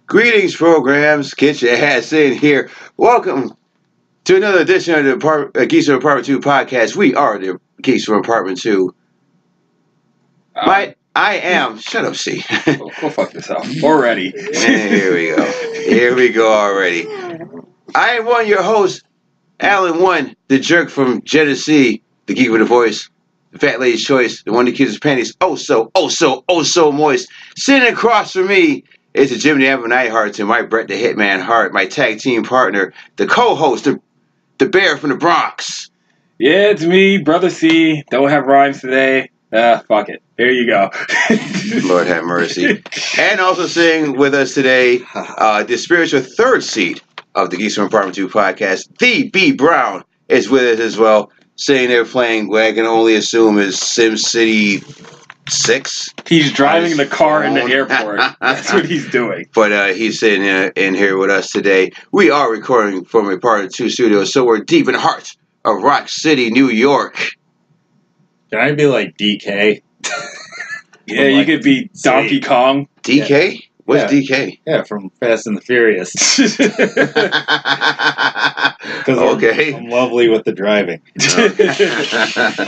Greetings, programs. Get your ass in here. Welcome to another edition of the Geeks From Apartment 2 podcast. We are the Geeks From Apartment 2. I am. Shut up, C. Go fuck yourself already. And here we go. Here we go already. I am one of your hosts, Alan One, the jerk from Genesee, the geek with a voice, the fat lady's choice, the one that keeps his panties oh so moist. Sitting across from me is the Jimmy Evan Nightheart and my Brett the Hitman Hart, my tag team partner, the co-host, the bear from the Bronx. Yeah, it's me, Brother C. Don't have rhymes today. Fuck it. Here you go. Lord have mercy. And also sitting with us today, the spiritual third seat of the Geeks From Apartment 2 podcast, the B. Brown, is with us as well. Sitting there playing what I can only assume is SimCity 6. He's driving the car in the airport. That's what he's doing. But he's sitting in here with us today. We are recording from Apartment 2 studio, so we're deep in the heart of Rock City, New York. Can I be like DK? Yeah, you could be Donkey Kong. DK? Yeah. What's DK? Yeah, from Fast and the Furious. Okay. I'm lovely with the driving.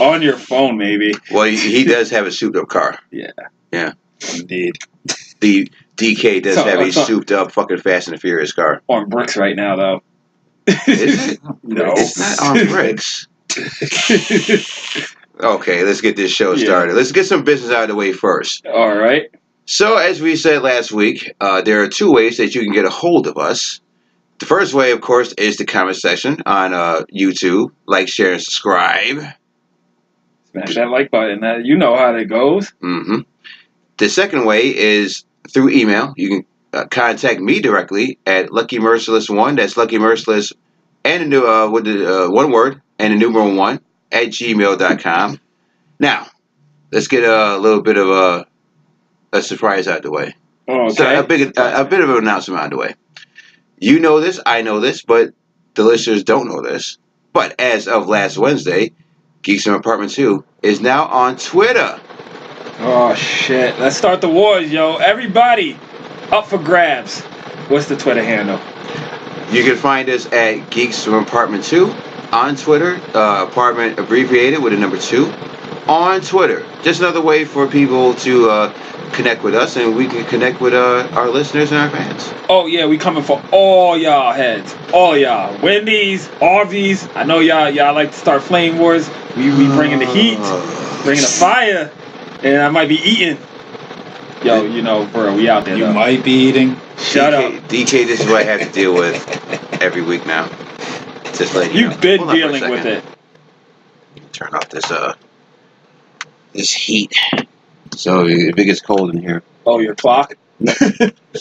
On your phone, maybe. Well, he does have a souped up car. Yeah. Yeah. Indeed. The DK does have a souped up fucking Fast and the Furious car. On bricks right now, though. Is it? No. It's not on bricks. Okay, let's get this show started. Let's get some business out of the way first. All right. So, as we said last week, there are two ways that you can get a hold of us. The first way, of course, is the comment section on YouTube. Like, share, and subscribe. Smash that like button. You know how that goes. Mm-hmm. The second way is through email. You can contact me directly at LuckyMerciless1. That's Lucky Merciless and with the one word and the numeral 1 at gmail.com. Now, let's get a little bit of a surprise out of the way. Oh, okay. So a bit of an announcement out of the way. You know this, I know this, but the listeners don't know this. But as of last Wednesday, Geeks From Apartment 2 is now on Twitter. Oh, shit. Let's start the wars, yo. Everybody up for grabs. What's the Twitter handle? You can find us at Geeks From Apartment 2 on Twitter. Apartment abbreviated with a number 2 on Twitter. Just another way for people to connect with us, and we can connect with our listeners and our fans. Oh, yeah, we coming for all y'all heads. All y'all. Wendy's, Arby's. I know y'all like to start flame wars. We bringing the heat, bringing the fire, and I might be eating. Yo, you know, bro, we out there. You might be eating. Shut up. DK, this is what I have to deal with every week now. Just letting you know. You've been Hold on for a dealing with second. it. Turn off this heat. So if it gets cold in here. Oh, your clock?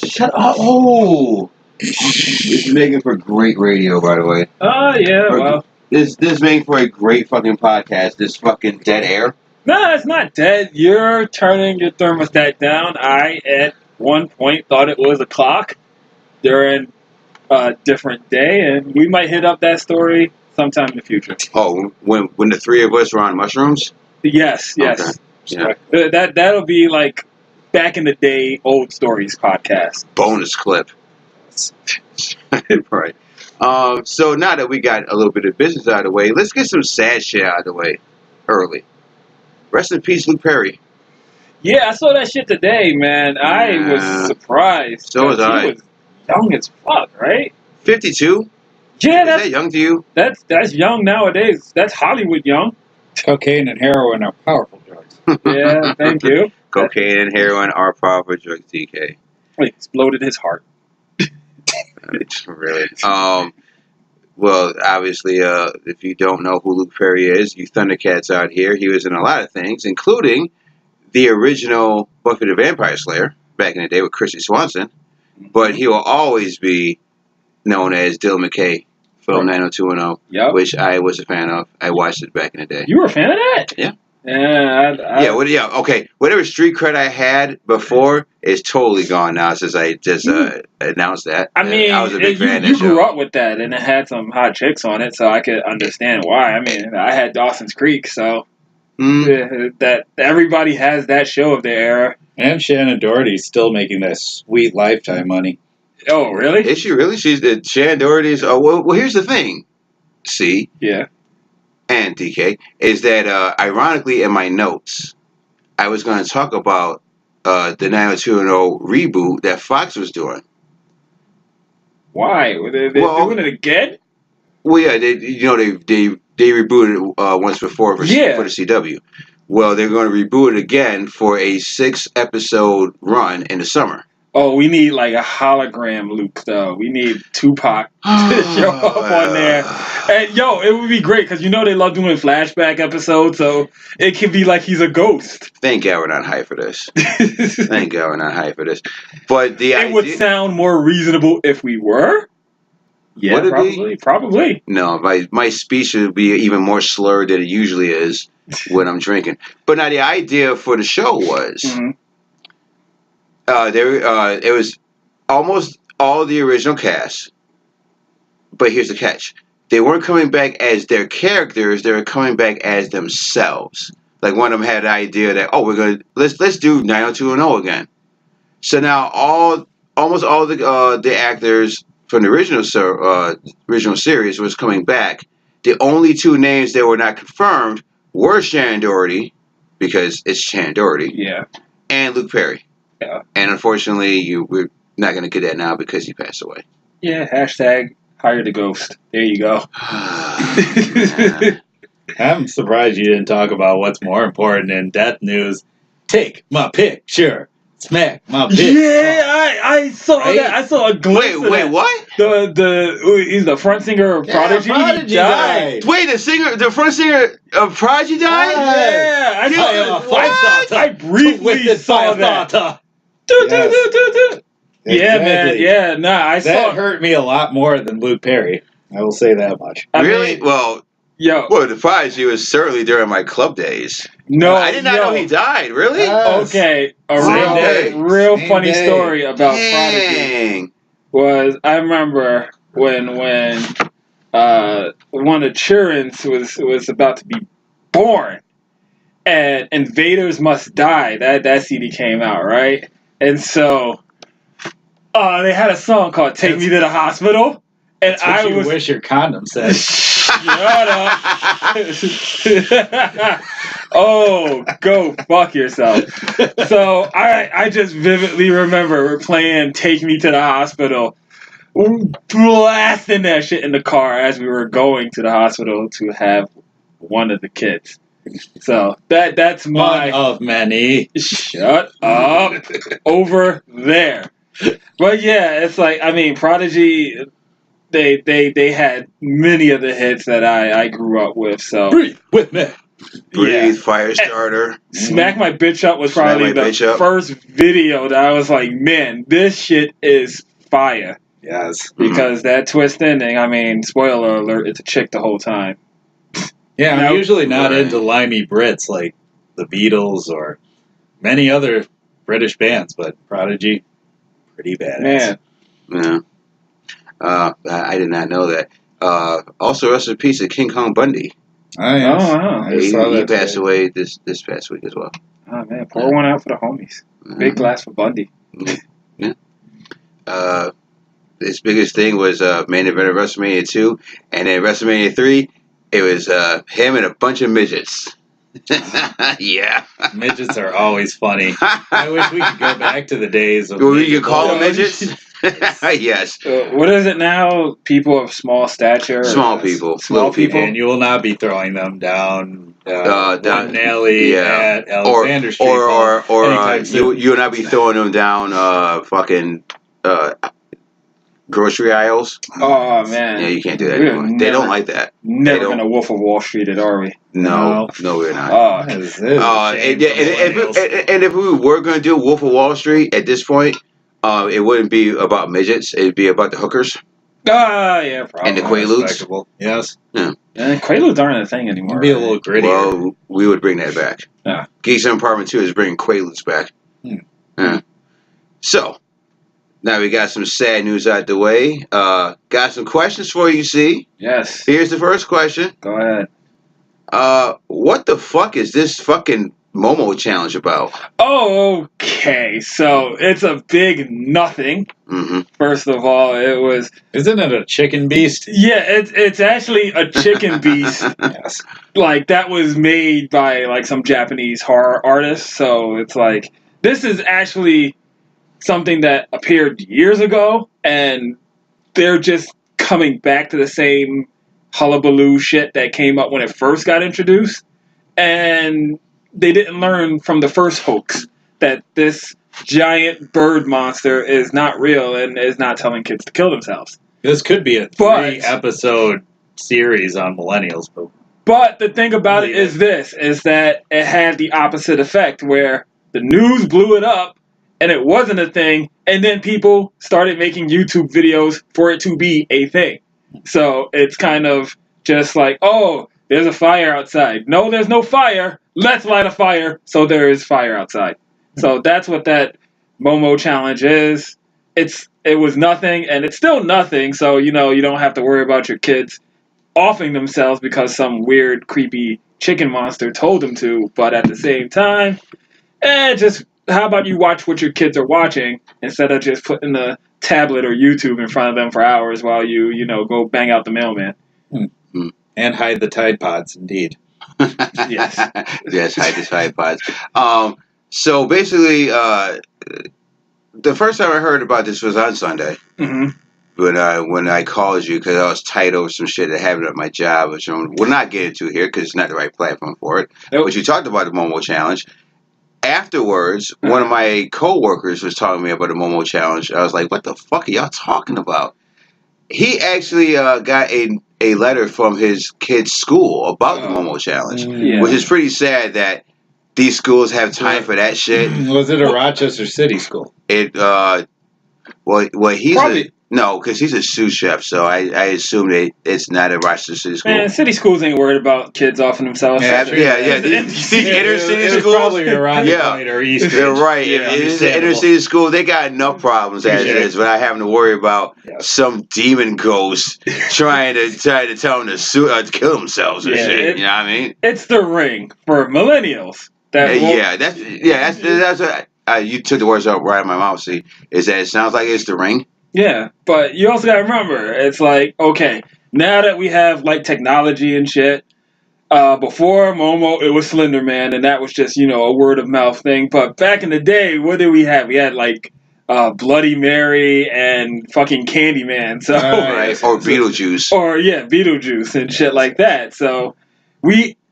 Shut up. Oh. This is making for great radio, by the way. Oh, yeah, well. This is making for a great fucking podcast. This fucking dead air. No, it's not dead. You're turning your thermostat down. I, at one point, thought it was a clock during a different day, and we might hit up that story sometime in the future. Oh, when the three of us were on mushrooms? Yes. Okay. Yeah. That'll be like back in the day, old stories podcast. Bonus clip. Right. So now that we got a little bit of business out of the way, let's get some sad shit out of the way early. Rest in peace, Luke Perry. Yeah, I saw that shit today, man. I was surprised. So was I. He was young as fuck, right? 52? Yeah, Is that young to you? That's young nowadays. That's Hollywood young. Cocaine and heroin are powerful drugs. Yeah, thank you. Cocaine and heroin are powerful drugs, DK. It exploded his heart. Really? Well, obviously, if you don't know who Luke Perry is, you Thundercats out here. He was in a lot of things, including the original Buffy the Vampire Slayer back in the day with Chrissy Swanson. But he will always be known as Dylan McKay from 90210, which I was a fan of. I watched it back in the day. You were a fan of that? Yeah. Yeah. Okay. Whatever street cred I had before is totally gone now since I just announced that. I mean, I was a big fan of you that grew show. up with that, and it had some hot chicks on it, so I could understand why. I mean, I had Dawson's Creek, so that everybody has that show of their era. And Shannon Doherty's still making that sweet Lifetime money. Oh, really? Is she really? She's the Shannon Doherty's. Oh, well, here's the thing. C Yeah. and DK is that ironically in my notes, I was going to talk about the 90210 reboot that Fox was doing. Why? They're doing it again? Well, yeah, they rebooted it once before for the CW. Well, they're going to reboot it again for a 6-episode run in the summer. Oh, we need like a hologram Luke, though. We need Tupac to show up on there. And, yo, it would be great because you know they love doing flashback episodes, so it could be like he's a ghost. Thank God we're not hyped for this. Thank God we're not hyped for this. But it would sound more reasonable if we were. Yeah, probably. No, my speech would be even more slurred than it usually is when I'm drinking. But now the idea for the show was, it was almost all the original cast. But here's the catch: they weren't coming back as their characters; they were coming back as themselves. Like one of them had the idea that let's do 90210 again. So now almost all the actors from the original series was coming back. The only 2 names that were not confirmed were Shannon Doherty, because it's Shannon Doherty. Yeah. And Luke Perry. Yeah. And unfortunately, we're not going to get that now because he passed away. Yeah. # hire the ghost. There you go. I'm surprised you didn't talk about what's more important in death news. Take my picture. Smack my bitch. Yeah, I saw that. I saw a glimpse of that. Wait, what? He's the front singer of Prodigy. Prodigy died. Wait, the front singer of Prodigy died? Yeah, I briefly saw that. Yeah, man. Yeah, I saw. That hurt me a lot more than Luke Perry. I will say that much. Really? Well, yo. Well, the Prodigy was certainly during my club days. No, I did not know he died. Really? Okay. A real funny story about Prodigy was I remember when one of Children's was about to be born, and Invaders Must Die. That CD came out, right? And so they had a song called "Take Me to the Hospital," and I wish your condom said. Shut up. Oh, go fuck yourself. So I just vividly remember playing Take Me to the Hospital, blasting that shit in the car as we were going to the hospital to have one of the kids. So that's my... One of many. Shut up. Over there. But yeah, it's like, I mean, Prodigy... They had many of the hits that I grew up with. So Breathe with me. Breathe, Firestarter. Smack My Bitch Up was probably the first video that I was like, man, this shit is fire. Yes. Because that twist ending, I mean, spoiler alert, it's a chick the whole time. Yeah, I'm usually not into limey Brits like the Beatles or many other British bands, but Prodigy, pretty badass. Man. Yeah. I did not know that. Also, rest in peace to King Kong Bundy. Oh, yes. Wow. He passed away this past week as well. Oh, man. Pour one out for the homies. Big glass for Bundy. Yeah. His biggest thing was main event of WrestleMania 2. And then WrestleMania 3, it was him and a bunch of midgets. Yeah. Midgets are always funny. I wish we could go back to the days of... Well, you call them midgets? Yes. What is it now? People of small stature? Small people. And you will not be throwing them down one alley at Alexander Street. Or you will not be throwing them down fucking grocery aisles. Oh, man. Yeah, you can't do that anymore. They don't like that. Never gonna Wolf of Wall Street it, are we? No, we're not. Oh, and if we were going to do Wolf of Wall Street at this point, it wouldn't be about midgets. It'd be about the hookers. Yeah, probably. And the Quaaludes. Yes. Yeah. And Quaaludes aren't a thing anymore. It'd be a little grittier. Well, we would bring that back. Yeah. Geeks From Apartment 2 is bringing Quaaludes back. Yeah. So, now we got some sad news out the way. Got some questions for you, see? Yes. Here's the first question. Go ahead. What the fuck is this fucking Momo challenge about? Okay. Okay, so it's a big nothing. Mm-hmm. First of all, it was... Isn't it a chicken beast? Yeah, it's actually a chicken beast. Yes. Like, that was made by, like, some Japanese horror artist. So it's like, this is actually something that appeared years ago, and they're just coming back to the same hullabaloo shit that came up when it first got introduced. And they didn't learn from the first hoax that this giant bird monster is not real and is not telling kids to kill themselves. This could be a 3-episode series on millennials, but the thing about it is that it had the opposite effect, where the news blew it up and it wasn't a thing, and then people started making YouTube videos for it to be a thing. So it's kind of just like, oh, there's a fire outside. No, there's no fire. Let's light a fire so there is fire outside. So that's what that Momo challenge is. It was nothing, and it's still nothing, so, you don't have to worry about your kids offing themselves because some weird, creepy chicken monster told them to, but at the same time, just how about you watch what your kids are watching instead of just putting the tablet or YouTube in front of them for hours while you go bang out the mailman. Mm-hmm. And hide the Tide Pods, indeed. Yes. Yes, hide the Tide Pods. So basically, the first time I heard about this was on Sunday. Mm-hmm. When I called you because I was tight over some shit that happened at my job, which we'll not get into here because it's not the right platform for it. Nope. But you talked about the Momo Challenge. Afterwards, one of my co-workers was talking to me about the Momo Challenge. I was like, what the fuck are y'all talking about? He actually got a letter from his kid's school about the Momo Challenge, which is pretty sad that these schools have time for that shit. Was it a Rochester City school? Well, he's because he's a sous chef, so I assume that it's not a Rochester City school. Man, city schools ain't worried about kids offing themselves. Yeah. These inner city schools, probably around Point or East. They're right. Yeah, if it's an inner city school, they got enough problems as it is without having to worry about some demon ghost trying to tell them to kill themselves or shit. You know what I mean? It's the ring for millennials. That's what you took the words out right out of my mouth. See, is that it sounds like it's the ring? Yeah, but you also gotta remember, it's like, okay, now that we have like technology and shit, before Momo, it was Slender Man, and that was just, a word of mouth thing. But back in the day, what did we have? We had like Bloody Mary and fucking Candyman. So or Beetlejuice. Beetlejuice and shit like that. So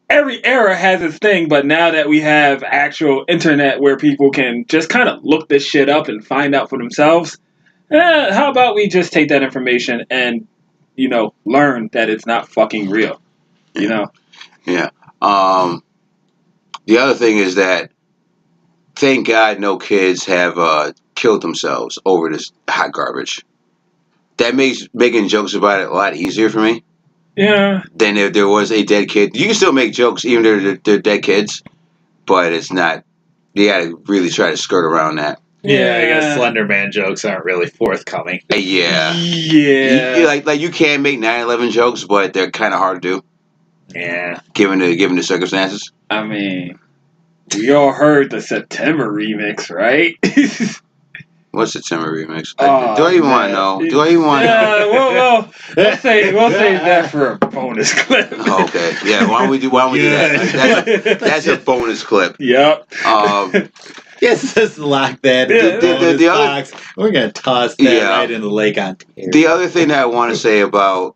every era has its thing, but now that we have actual internet where people can just kind of look this shit up and find out for themselves, how about we just take that information and, learn that it's not fucking real, Yeah. The other thing is that, thank God no kids have killed themselves over this hot garbage. That makes making jokes about it a lot easier for me. Yeah. Than if there was a dead kid. You can still make jokes even if they're dead kids, but it's not. You got to really try to skirt around that. Yeah, I guess Slender Man jokes aren't really forthcoming. Yeah. Like you can make 9/11 jokes, but they're kind of hard to do. Yeah. Given the circumstances. I mean, we all heard the September remix, right? What's the September remix? Do I even want to know? Do I even want to know? Well, we'll save that for a bonus clip. Okay. Yeah. Why don't we do that? That's a bonus clip. Yep. Yes, just lock that in the box. We're going to toss that right in the Lake Ontario. The other thing that I want to say about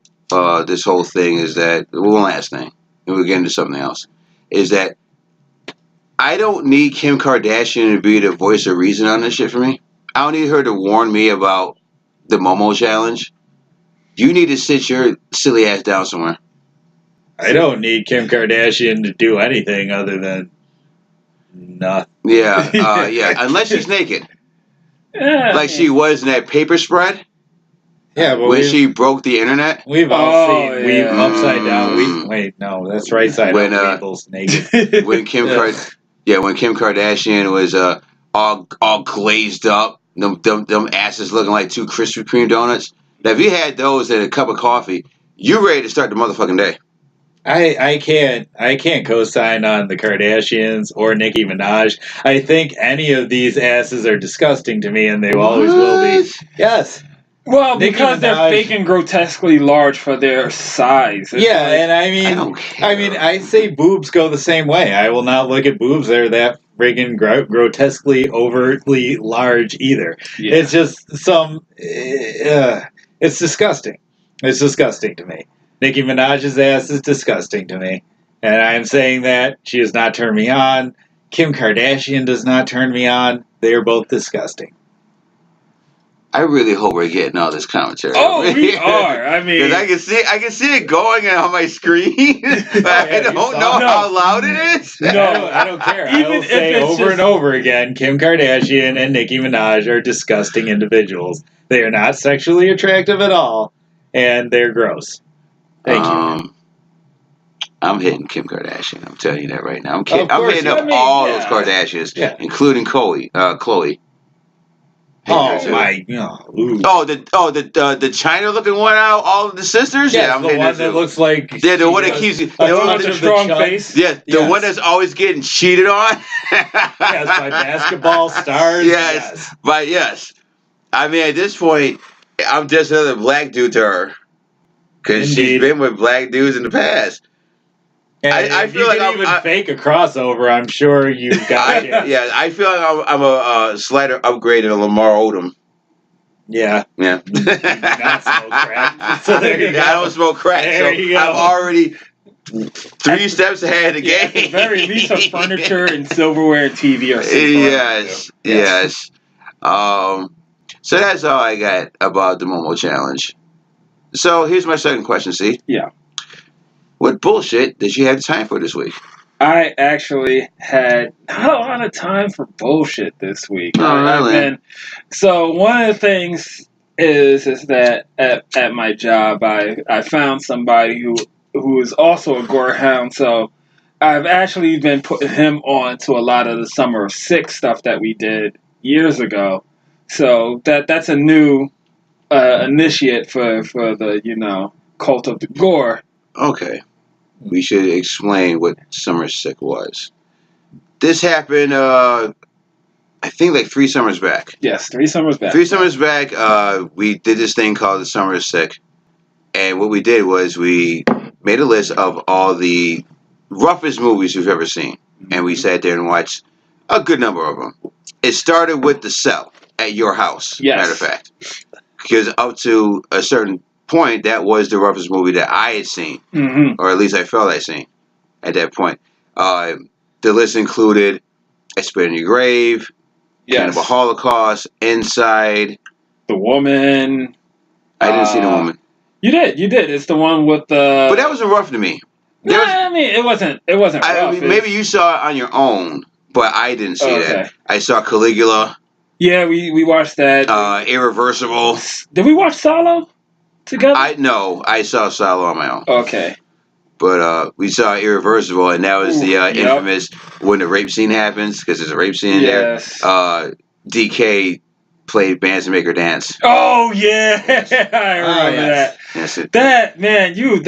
this whole thing is that, one last thing, and we'll get into something else, is that I don't need Kim Kardashian to be the voice of reason on this shit for me. I don't need her to warn me about the Momo Challenge. You need to sit your silly ass down somewhere. I don't need Kim Kardashian to do anything other than nothing. Yeah. Unless she's naked. Like she was in that paper spread. Yeah, but when she broke the internet. We've all seen Weeble upside down. Wait, no, that's right side up. Weeble's naked. When Kim Kardashian was all glazed up, them asses looking like 2 Krispy Kreme donuts. Now, if you had those and a cup of coffee, you're ready to start the motherfucking day. I can't co-sign on the Kardashians or Nicki Minaj. I think any of these asses are disgusting to me, and they always will be. Yes. Well, Nicki because they're Minaj- fake and grotesquely large for their size. It's Yeah, like- and I mean, I say boobs go the same way. I will not look at boobs; they're that friggin' grotesquely, overtly large either. yeah. It's just it's disgusting. It's disgusting to me. Nicki Minaj's ass is disgusting to me, and I am saying that she does not turn me on. Kim Kardashian does not turn me on. They are both disgusting. I really hope we're getting all this commentary. Oh, we are. I mean, because I can see it going on my screen, but I don't know how loud it is. No, I don't care. I Even will if say it's over just- and over again, Kim Kardashian and Nicki Minaj are disgusting individuals. They are not sexually attractive at all, and they're gross. Thank you. I'm hitting Kim Kardashian. I'm telling you that right now. I'm course, hitting up I mean, all yeah. those Kardashians, Yeah. including Khloe. Oh Hitting her too. my! Ooh. The China looking one out. All of the sisters. Yes, Yeah, I'm the hitting one her that too. looks like Yeah, the one that has keeps. a The one touch with of a strong chub. face. Yeah, the Yes. one that's always getting cheated on. Yes, by basketball stars. Yes. But yes, I mean at this point, I'm just another black dude to her, because she's Indeed. been with black dudes in the past. And I if feel you like can I'm- even fake a crossover, I'm sure you've got it. I feel like I'm a slighter upgrade in Lamar Odom. Yeah. Yeah. You do not smoke crack. So there you go. I don't smoke crack, There so you go. I'm already 3 steps ahead of the yeah, at game. the very least, of furniture and silverware and TV are safe. Yes. So that's all I got about the Momo challenge. So here's my second question, see? Yeah. What bullshit did you have time for this week? I actually had not a lot of time for bullshit this week. Oh, really? So one of the things is that at my job, I found somebody who is also a gorehound. So I've actually been putting him on to a lot of the Summer of Six stuff that we did years ago. So that's a new initiate for the cult of the gore. Okay. We should explain what Summer Sick was. This happened, I think, like 3 summers back. Yes, 3 summers back. 3 summers back, we did this thing called the Summer is Sick. And what we did was we made a list of all the roughest movies we've ever seen. And we sat there and watched a good number of them. It started with The Cell at your house, Yes. matter of fact. Because up to a certain point, that was the roughest movie that I had seen. Mm-hmm. Or at least I felt I'd seen at that point. The list included I Spit in Your Grave, Yes. Cannibal Holocaust, Inside. The Woman. I didn't see The Woman. You did. It's the one with the. But that wasn't rough to me. No, I mean it wasn't rough. Maybe you saw it on your own, but I didn't see Okay. that. I saw Caligula, Yeah, we watched that. Irreversible. Did we watch Solo together? I saw Solo on my own. Okay. But we saw Irreversible, and that was the Yep. infamous when the rape scene happens, because there's a rape scene in Yes. there. DK played Bands and Make Her Dance. Oh yeah, I remember that. That's it. That man, you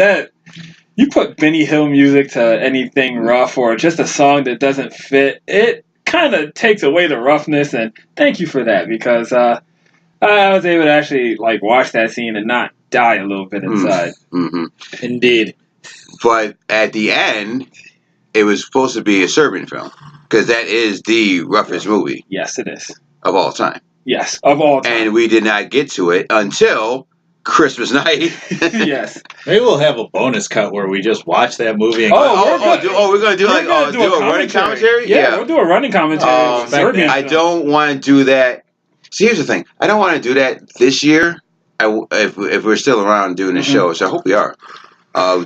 put Benny Hill music to anything rough or just a song that doesn't fit, it kind of takes away the roughness. And thank you for that, because I was able to actually watch that scene and not die a little bit inside. Mm-hmm. Indeed. But at the end, it was supposed to be a Serbian film, because that is the roughest movie Yes, it is. of all time. Yes, of all time. And we did not get to it until Christmas night. Yes. Maybe we'll have a bonus cut where we just watch that movie. And Oh, we're gonna do We're like gonna do a running commentary. Yeah, we'll do a running commentary. with Serbian I film. don't want to do that. See, here's the thing. I don't want to do that this year. If we're still around doing the show, so I hope we are.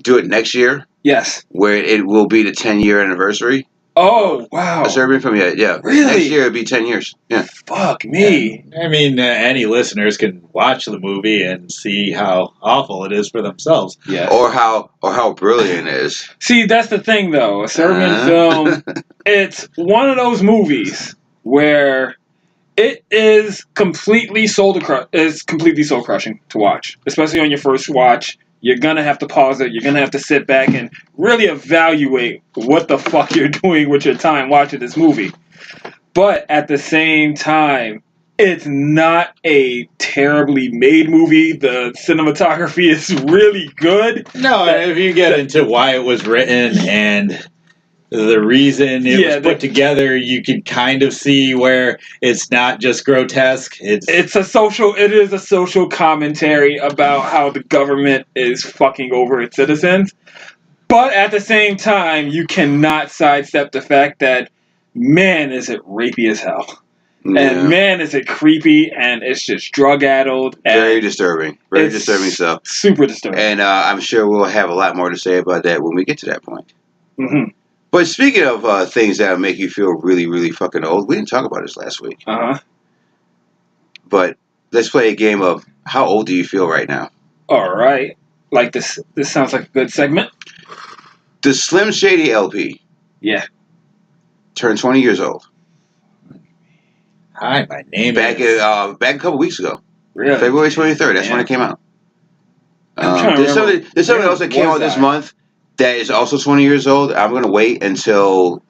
Do it next year, Yes. where it will be the 10-year anniversary. Oh wow. A Serbian film, yeah. Really? Next year it'll be 10 years. Yeah. Fuck me. I mean, any listeners can watch the movie and see how awful it is for themselves. Yeah. Or how brilliant it is. See, that's the thing, though. A Serbian film, it's one of those movies where it is completely soul crushing to watch, especially on your first watch. you're gonna have to pause it. You're gonna have to sit back and really evaluate what the fuck you're doing with your time watching this movie. But at the same time, it's not a terribly made movie. The cinematography is really good. No, if you get into why it was written and the reason it was put together, you can kind of see where it's not just grotesque. It is a social commentary about how the government is fucking over its citizens. But at the same time, you cannot sidestep the fact that, man, is it rapey as hell. Yeah. And man, is it creepy, and it's just drug-addled. Very disturbing. Very disturbing stuff. Super disturbing. And I'm sure we'll have a lot more to say about that when we get to that point. Mm-hmm. But speaking of things that make you feel really, really fucking old, we didn't talk about this last week. Uh-huh. But let's play a game of how old do you feel right now? All right. Like this sounds like a good segment. The Slim Shady LP. Yeah. Turned 20 years old. Hi, my name back is... back a couple weeks ago. Really? February 23rd. That's when it came out. There's something else that came out this month that is also 20 years old. I'm going to wait until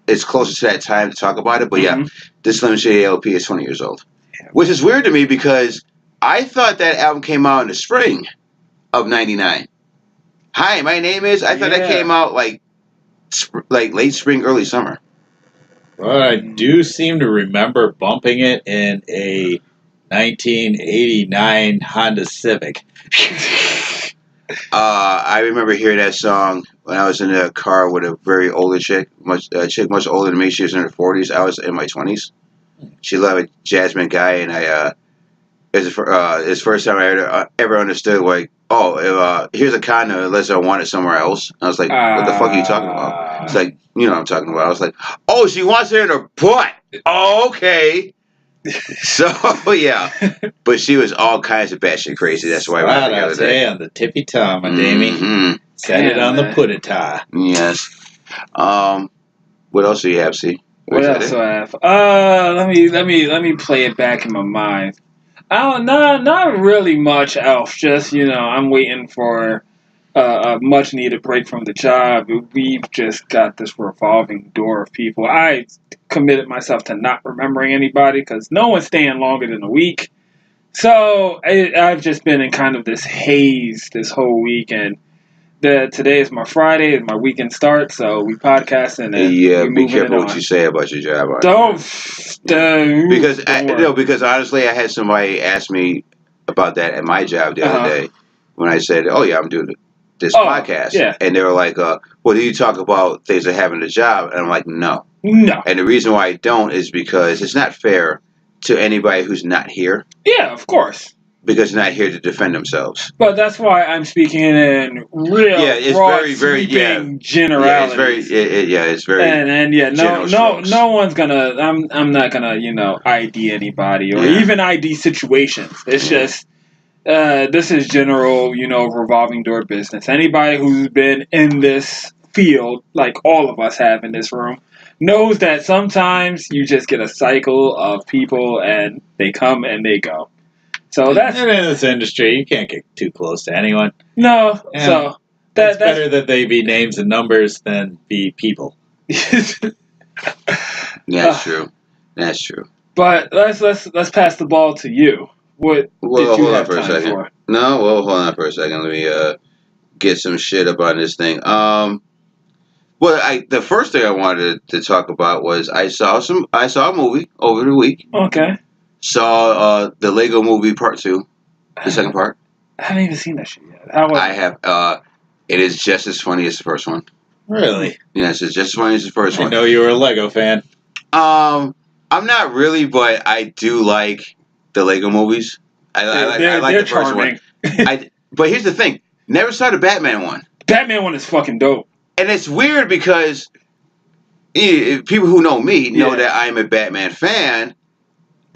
it's closer to that time to talk about it. But yeah, this Slim Shady LP is 20 years old. Which is weird to me because I thought that album came out in the spring of 99. Hi, my name is... I thought that came out like late spring, early summer. Well, I do seem to remember bumping it in a 1989 Honda Civic. I remember hearing that song when I was in a car with a very older chick, much older than me. She was in her 40s. I was in my 20s. She loved a Jasmine Guy, and it's the first time I ever understood, like, here's a condom unless I want it somewhere else. I was like, what the fuck are you talking about? It's like, you know what I'm talking about. I was like, oh, she wants it in her butt. Oh, okay. So, yeah. But she was all kinds of batshit crazy. That's why we were together today. On the tippy toe, my Damie. Set it on the put-a-tie. Yes. What else do you have, C? What else do I have? Let me play it back in my mind. Not really much else. Just, I'm waiting for a much needed break from the job. We've just got this revolving door of people. I committed myself to not remembering anybody because no one's staying longer than a week. So I've just been in kind of this haze this whole week, and today is my Friday, it's my weekend start, so we podcasting and be careful what you say about your job. Because honestly, I had somebody ask me about that at my job the other day when I said, "Oh yeah, I'm doing this podcast," and they were like, "Well, do you talk about things that happen at the job?" And I'm like, "No." And the reason why I don't is because it's not fair to anybody who's not here. Yeah, of course. Because they're not here to defend themselves. But that's why I'm speaking in real, broad, sweeping generalities. It's very. No one's gonna. I'm not gonna, ID anybody or even ID situations. It's just. This is general, revolving door business. Anybody who's been in this field, like all of us have in this room, knows that sometimes you just get a cycle of people and they come and they go. So that's in this industry, you can't get too close to anyone. No, yeah. So that's better that they be names and numbers than be people. That's true. That's true. But let's pass the ball to you. What did you have time for? No, well, hold on for a second. Let me get some shit up on this thing. The first thing I wanted to talk about was I saw a movie over the week. Okay. Saw the Lego Movie Part 2, the second part. I haven't even seen that shit yet. How was I have. It is just as funny as the first one. Really? Yes, it's just as funny as the first one. I know you were a Lego fan. I'm not really, but I do like the Lego movies. I like the first one. But here's the thing: never saw the Batman one. Batman one is fucking dope. And it's weird because people who know me know that I'm a Batman fan.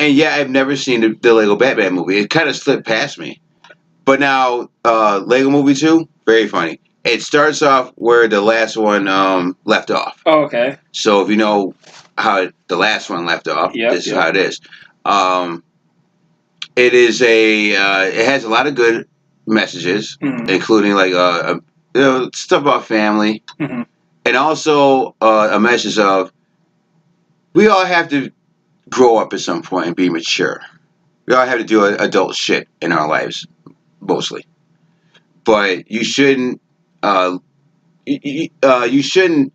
And yeah, I've never seen the Lego Batman movie. It kind of slipped past me. But now, Lego Movie 2, very funny. It starts off where the last one left off. Oh, okay. So if you know how the last one left off, this is how it is. It has a lot of good messages, Mhm. including like stuff about family, Mhm. and also a message of we all have to grow up at some point and be mature. We all have to do adult shit in our lives, mostly. But you shouldn't. You shouldn't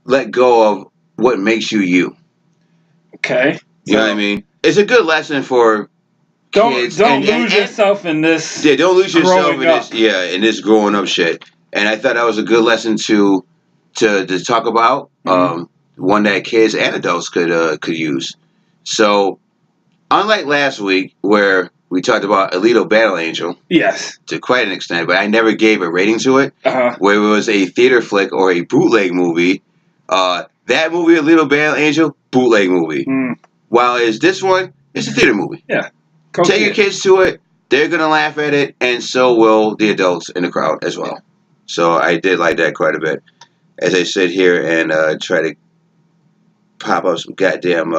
let go of what makes you you. Okay. You know what I mean? It's a good lesson for kids. Don't lose yourself in this. Yeah, don't lose yourself in growing up. this. Yeah, in this growing up shit. And I thought that was a good lesson to talk about. Mhm. One that kids and adults could use. So, unlike last week where we talked about Alito Battle Angel Yes. to quite an extent, but I never gave a rating to it. Where it was a theater flick or a bootleg movie. That movie, Alito Battle Angel, bootleg movie. Mm. While is this one, it's a theater movie. Yeah. Take your kids to it. They're going to laugh at it, and so will the adults in the crowd as well. So I did like that quite a bit. As I sit here and try to pop up some goddamn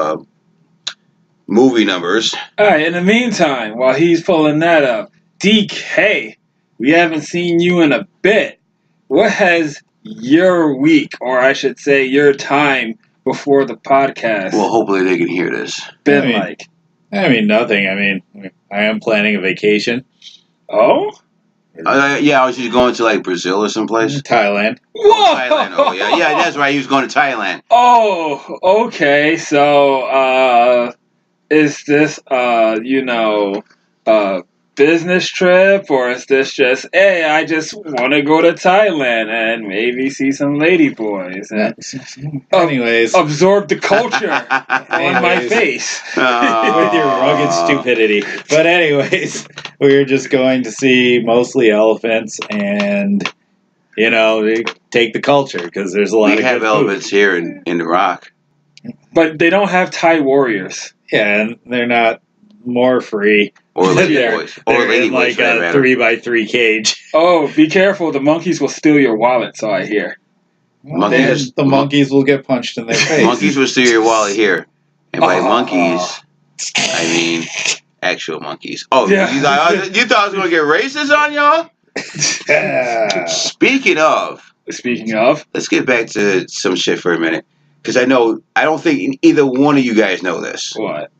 movie numbers. All right. In the meantime, while he's pulling that up, DK, we haven't seen you in a bit. What has your week, or I should say your time before the podcast, Well, hopefully they can hear this. been like? I mean, nothing. I mean, I am planning a vacation. Oh? Yeah, I was just going to like Brazil or someplace. Thailand. Whoa! Thailand. Oh, yeah, that's right. He was going to Thailand. Oh, okay. So, is this, business trip, or is this just, hey, I just want to go to Thailand and maybe see some lady boys and Anyways, absorb the culture on my face? with your rugged stupidity. But anyways, we were just going to see mostly elephants and, take the culture because there's a lot We of have good elephants here in the Rock. But they don't have Thai warriors. food. Yeah, and they're not more free. Or lady They're- boys. Or They're lady in boys. like a 3x3 cage. Oh, be careful. The monkeys will steal your wallet, so I hear. Monkeys- The monkeys will get punched in their face. Monkeys will steal your wallet here. And by Oh. monkeys, I mean actual monkeys. Oh, Yeah. you thought I was going to get racist on y'all? Yeah. Speaking of, let's get back to some shit for a minute. Because I don't think either one of you guys know this. What?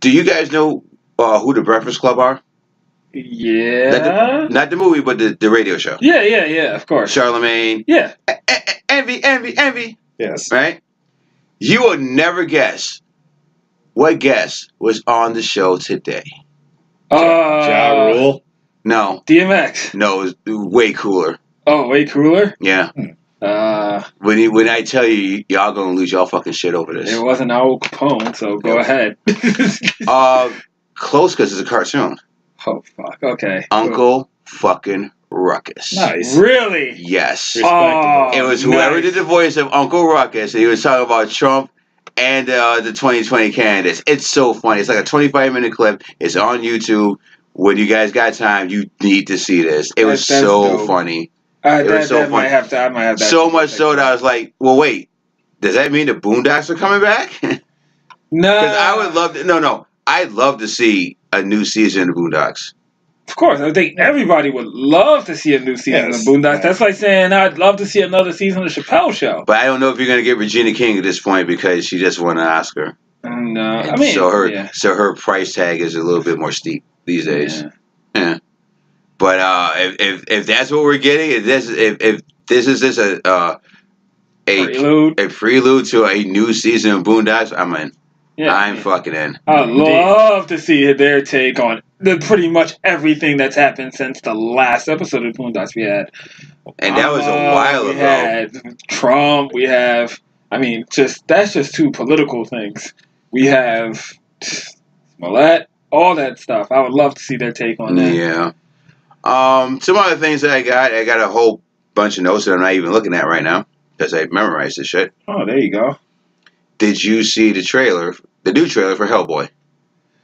Do you guys know who the Breakfast Club are? Yeah. Not the movie, but the radio show. Yeah, of course. Charlemagne. Yeah. Envy. Yes. Right? You will never guess what guest was on the show today. Ja Rule. No. DMX. No, it was way cooler. Oh, way cooler? Yeah. Uh, When I tell you, y'all gonna lose y'all fucking shit over this. it wasn't Al Capone, so go ahead. Close because it's a cartoon. Oh, fuck. Okay. Uncle fucking Ruckus. Nice. Really? Yes. Oh, It was whoever nice. did the voice of Uncle Ruckus, and he was talking about Trump and the 2020 candidates. It's so funny. It's like a 25-minute clip. It's on YouTube. When you guys got time, you need to see this. It was That's so dope. funny. That was so might funny. have to. I might have that. So much so that I was like, well, wait. Does that mean the Boondocks are coming back? Because No. I would love to. No. I'd love to see a new season of the Boondocks. Of course, I think everybody would love to see a new season Yes. of Boondocks. Yeah. That's like saying I'd love to see another season of Chappelle Show. But I don't know if you're going to get Regina King at this point because she just won an Oscar. No, I mean, so yeah. her price tag is a little bit more steep these days. Yeah. But if that's what we're getting, if this is a prelude to a new season of Boondocks, I'm in. Yeah, I'm fucking in. I'd love to see their take on pretty much everything that's happened since the last episode of Boondocks we had. And that was a while We ago. had Trump. We have. I mean, that's just two political things. We have Smollett, all that stuff. I would love to see their take on that. Yeah. Some other things that I got a whole bunch of notes that I'm not even looking at right now because I memorized this shit. Oh, there you go. Did you see the new trailer for Hellboy?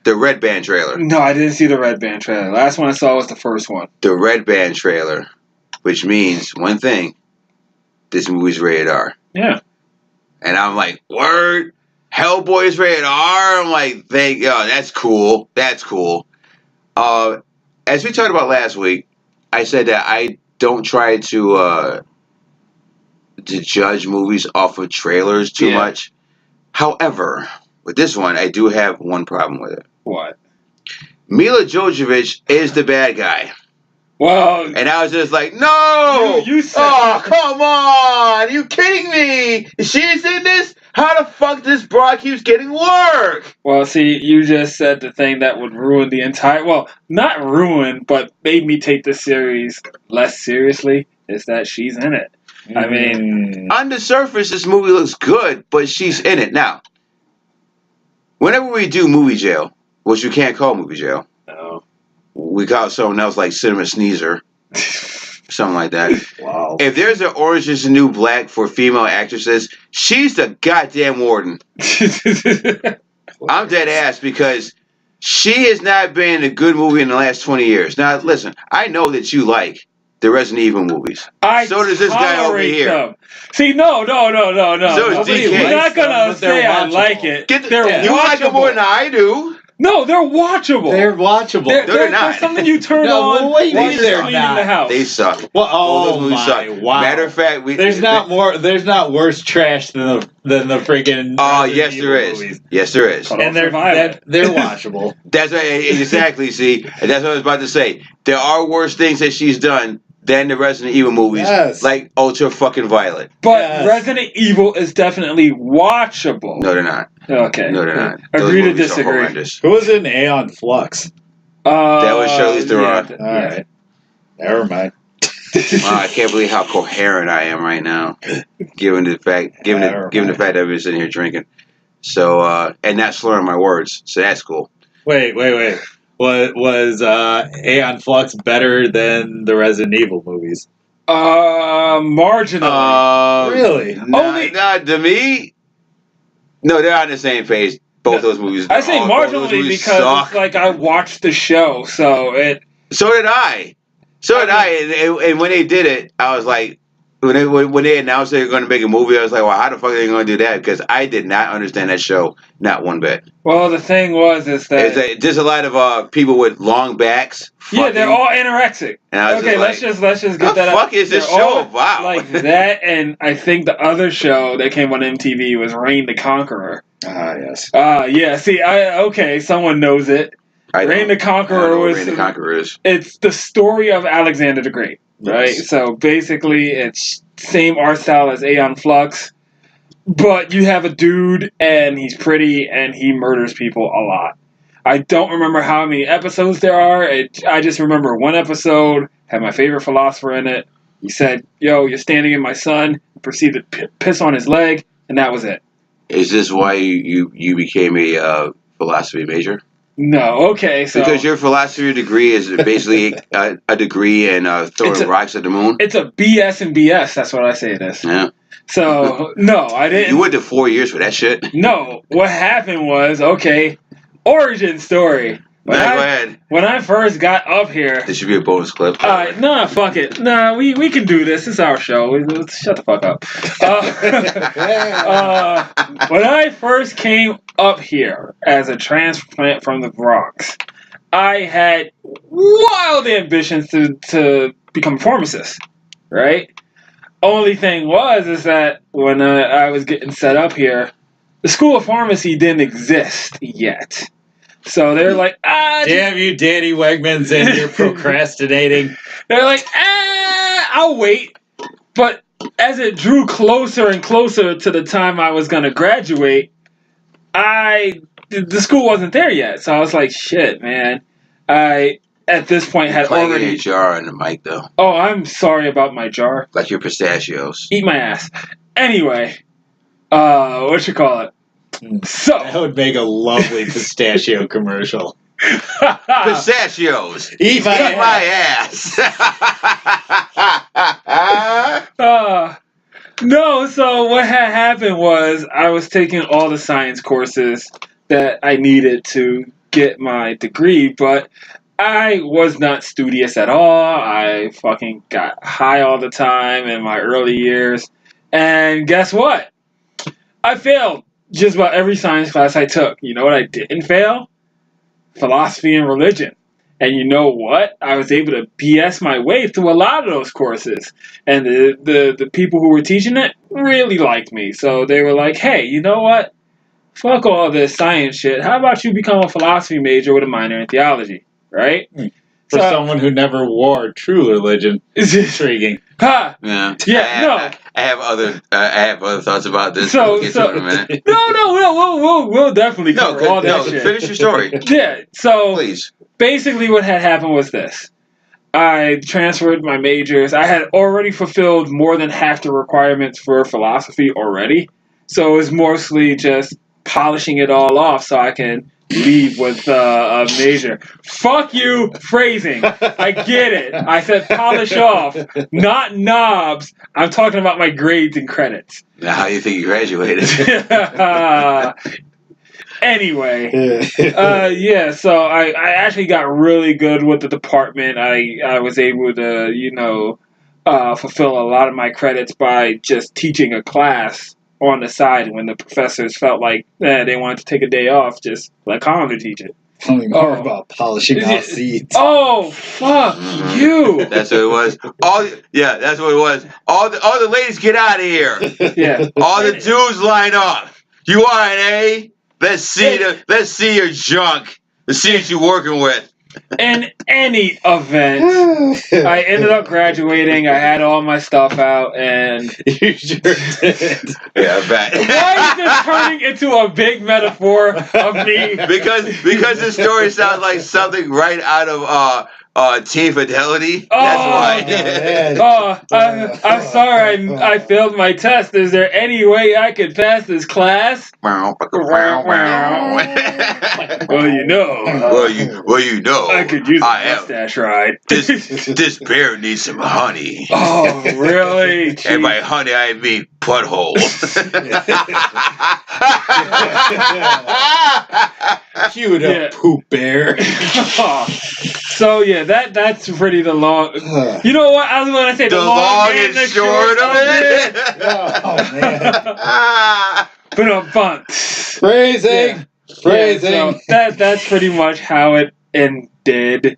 The Red Band trailer. No, I didn't see the Red Band trailer. Last one I saw was the first one. The Red Band trailer, which means one thing: this movie's rated R. Yeah. And I'm like, word, Hellboy's rated R. I'm like, that's cool. That's cool. As we talked about last week, I said that I don't try to judge movies off of trailers too much. However, with this one, I do have one problem with it. What? Mila Jovovich is the bad guy. Well, and I was just like, no! You said, oh, come on! Are you kidding me? She's in this? How the fuck this broad keeps getting work? Well, see, you just said the thing that would ruin the entire... Well, not ruin, but made me take the series less seriously, is that she's in it. I mean... On the surface, this movie looks good, but she's in it. Now, whenever we do movie jail, which you can't call movie jail. No. We call it something else like Cinema Sneezer. Something like that. Wow. If there's an Orange is the New Black for female actresses, she's the goddamn warden. I'm dead ass because she has not been a good movie in the last 20 years. Now, listen, I know that you like the Resident Evil movies. So does this guy over here. Them. See, no. So does DK. You're not going to say I like it. You like it more than I do. No, they're watchable. They're watchable. They're not. There's something you turn on while you're cleaning the house. They suck. Well, those movies suck. Wow. Matter of fact, there's not worse trash than the freaking. Oh, yes, there is. Movies. Yes, there is. And they're watchable. That's right, exactly. See, and that's what I was about to say. There are worse things that she's done than the Resident Evil movies, like Ultra fucking Violet. But Resident Evil is definitely watchable. No, they're not. Okay. No, they're not. Agree to disagree. Who was in Aeon Flux? That was Charlize Theron. Yeah, all right. Never mind. Wow, I can't believe how coherent I am right now, given the fact that I've been sitting here drinking. So, and not slurring my words. So that's cool. Wait. Was Aeon Flux better than the Resident Evil movies? Marginally. Really? Not to me. No, they're on the same page. Both those movies. I say marginally because it's like I watched the show, so it. So did I. And when they did it, I was like, when they announced they were going to make a movie, I was like, well, how the fuck are they going to do that? Because I did not understand that show, not one bit. Well, the thing is that there's a lot of people with long backs. Yeah, they're all anorexic. Okay, let's just get that. What the fuck is this show about? Like that, and I think the other show that came on MTV was Reign the Conqueror. Ah, yes. Yeah. See, someone knows it. Reign the Conqueror was. Reign the Conqueror is. It's the story of Alexander the Great. Right, so basically it's same art style as Aeon Flux, but you have a dude and he's pretty and he murders people a lot. I don't remember how many episodes there are. I just remember one episode had my favorite philosopher in it. He said, "Yo, you're standing in my sun." Proceeded to piss on his leg, and that was it. Is this why you became a philosophy major? No, okay, so... Because your philosophy degree is basically a degree in throwing rocks at the moon? It's a BS and BS, that's what I say it is. Yeah. So, no, I didn't... You went to 4 years for that shit? No, what happened was, origin story. Go ahead. When I first got up here... This should be a bonus clip. Nah, fuck it. Nah, we can do this. It's our show. Shut the fuck up. When I first came up here as a transplant from the Bronx, I had wild ambitions to become a pharmacist, right? Only thing is that when I was getting set up here, the School of Pharmacy didn't exist yet. So they're like, damn you, Danny Wegmans, and you're procrastinating. They're like, I'll wait. But as it drew closer and closer to the time I was going to graduate, the school wasn't there yet. So I was like, shit, man. I, at this point, had already... a jar on the mic, though. Oh, I'm sorry about my jar. Like your pistachios. Eat my ass. Anyway, what you call it? So that would make a lovely pistachio commercial. Pistachios. Eat my ass. No, so what had happened was I was taking all the science courses that I needed to get my degree, but I was not studious at all. I fucking got high all the time in my early years. And guess what? I failed just about every science class I took. You know what I didn't fail? Philosophy and religion. And you know what? I was able to BS my way through a lot of those courses. And the people who were teaching it really liked me. So they were like, hey, you know what? Fuck all this science shit. How about you become a philosophy major with a minor in theology? Right? For someone who never wore true religion, it's intriguing. Ha! Yeah. Yeah, I have other thoughts about this. So- We'll get to it in a minute. We'll definitely cover all that shit. Finish your story. Yeah, so Please. basically what had happened was this. I transferred my majors. I had already fulfilled more than half the requirements for philosophy already. So it was mostly just polishing it all off so I can leave with a major. Fuck you, phrasing. I get it. I said polish off, not knobs. I'm talking about my grades and credits. Now, how do you think you graduated? Anyway, so I actually got really good with the department. I was able to, fulfill a lot of my credits by just teaching a class on the side when the professors felt like they wanted to take a day off, just let Connor teach it. Tell me more about polishing off seats. Oh, fuck you. That's what it was. That's what it was. All the ladies get out of here. Yeah. All the dudes line up. You want an A? Let's see your junk. Let's see what you're working with. In any event, I ended up graduating. I had all my stuff out, and You sure did. Yeah, I bet. why is this turning into a big metaphor of me? Because this story sounds like something right out of Teen Fidelity. That's why. I'm sorry. I failed my test. Is there any way I could pass this class? Well, you know. Well, you know. I could use a mustache ride. This bear needs some honey. Oh, really? And by honey, I mean butthole. Cute up, poop bear. So yeah, that's pretty the long. You know what? I was going to say the long and the short of it. Oh man. But Phrasing. Yeah, so that's pretty much how it ended.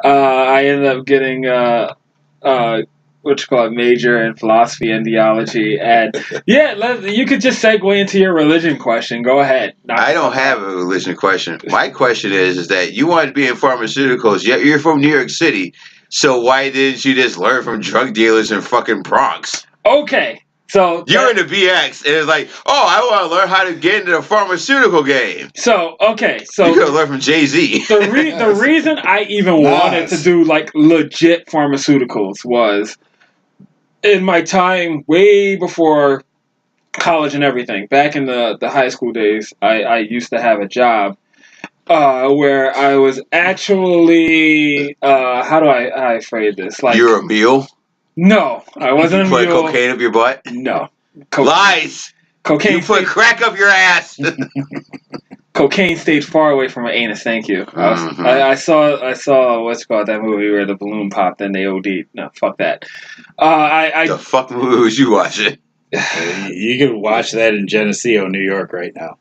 I ended up getting major in philosophy and theology, and you could just segue into your religion question. Go ahead. I don't have a religion question. My question is that you wanted to be in pharmaceuticals, yet you're from New York City, so why didn't you just learn from drug dealers in fucking Bronx? Okay. So you're in the BX, and it's like, I want to learn how to get into the pharmaceutical game. So you could have learned from Jay-Z. The reason I even wanted to do like legit pharmaceuticals was in my time way before college and everything. Back in the high school days, I used to have a job where I was actually how do I phrase this? Like you're a mule. No, I wasn't a mule. You put cocaine up your butt? No. Lies! Cocaine. You put crack up your ass! Cocaine stayed far away from my anus, thank you. Mm-hmm. I saw that movie where the balloon popped and they OD'd. No, fuck that. The fuck movie was you watching? You can watch that in Geneseo, New York right now.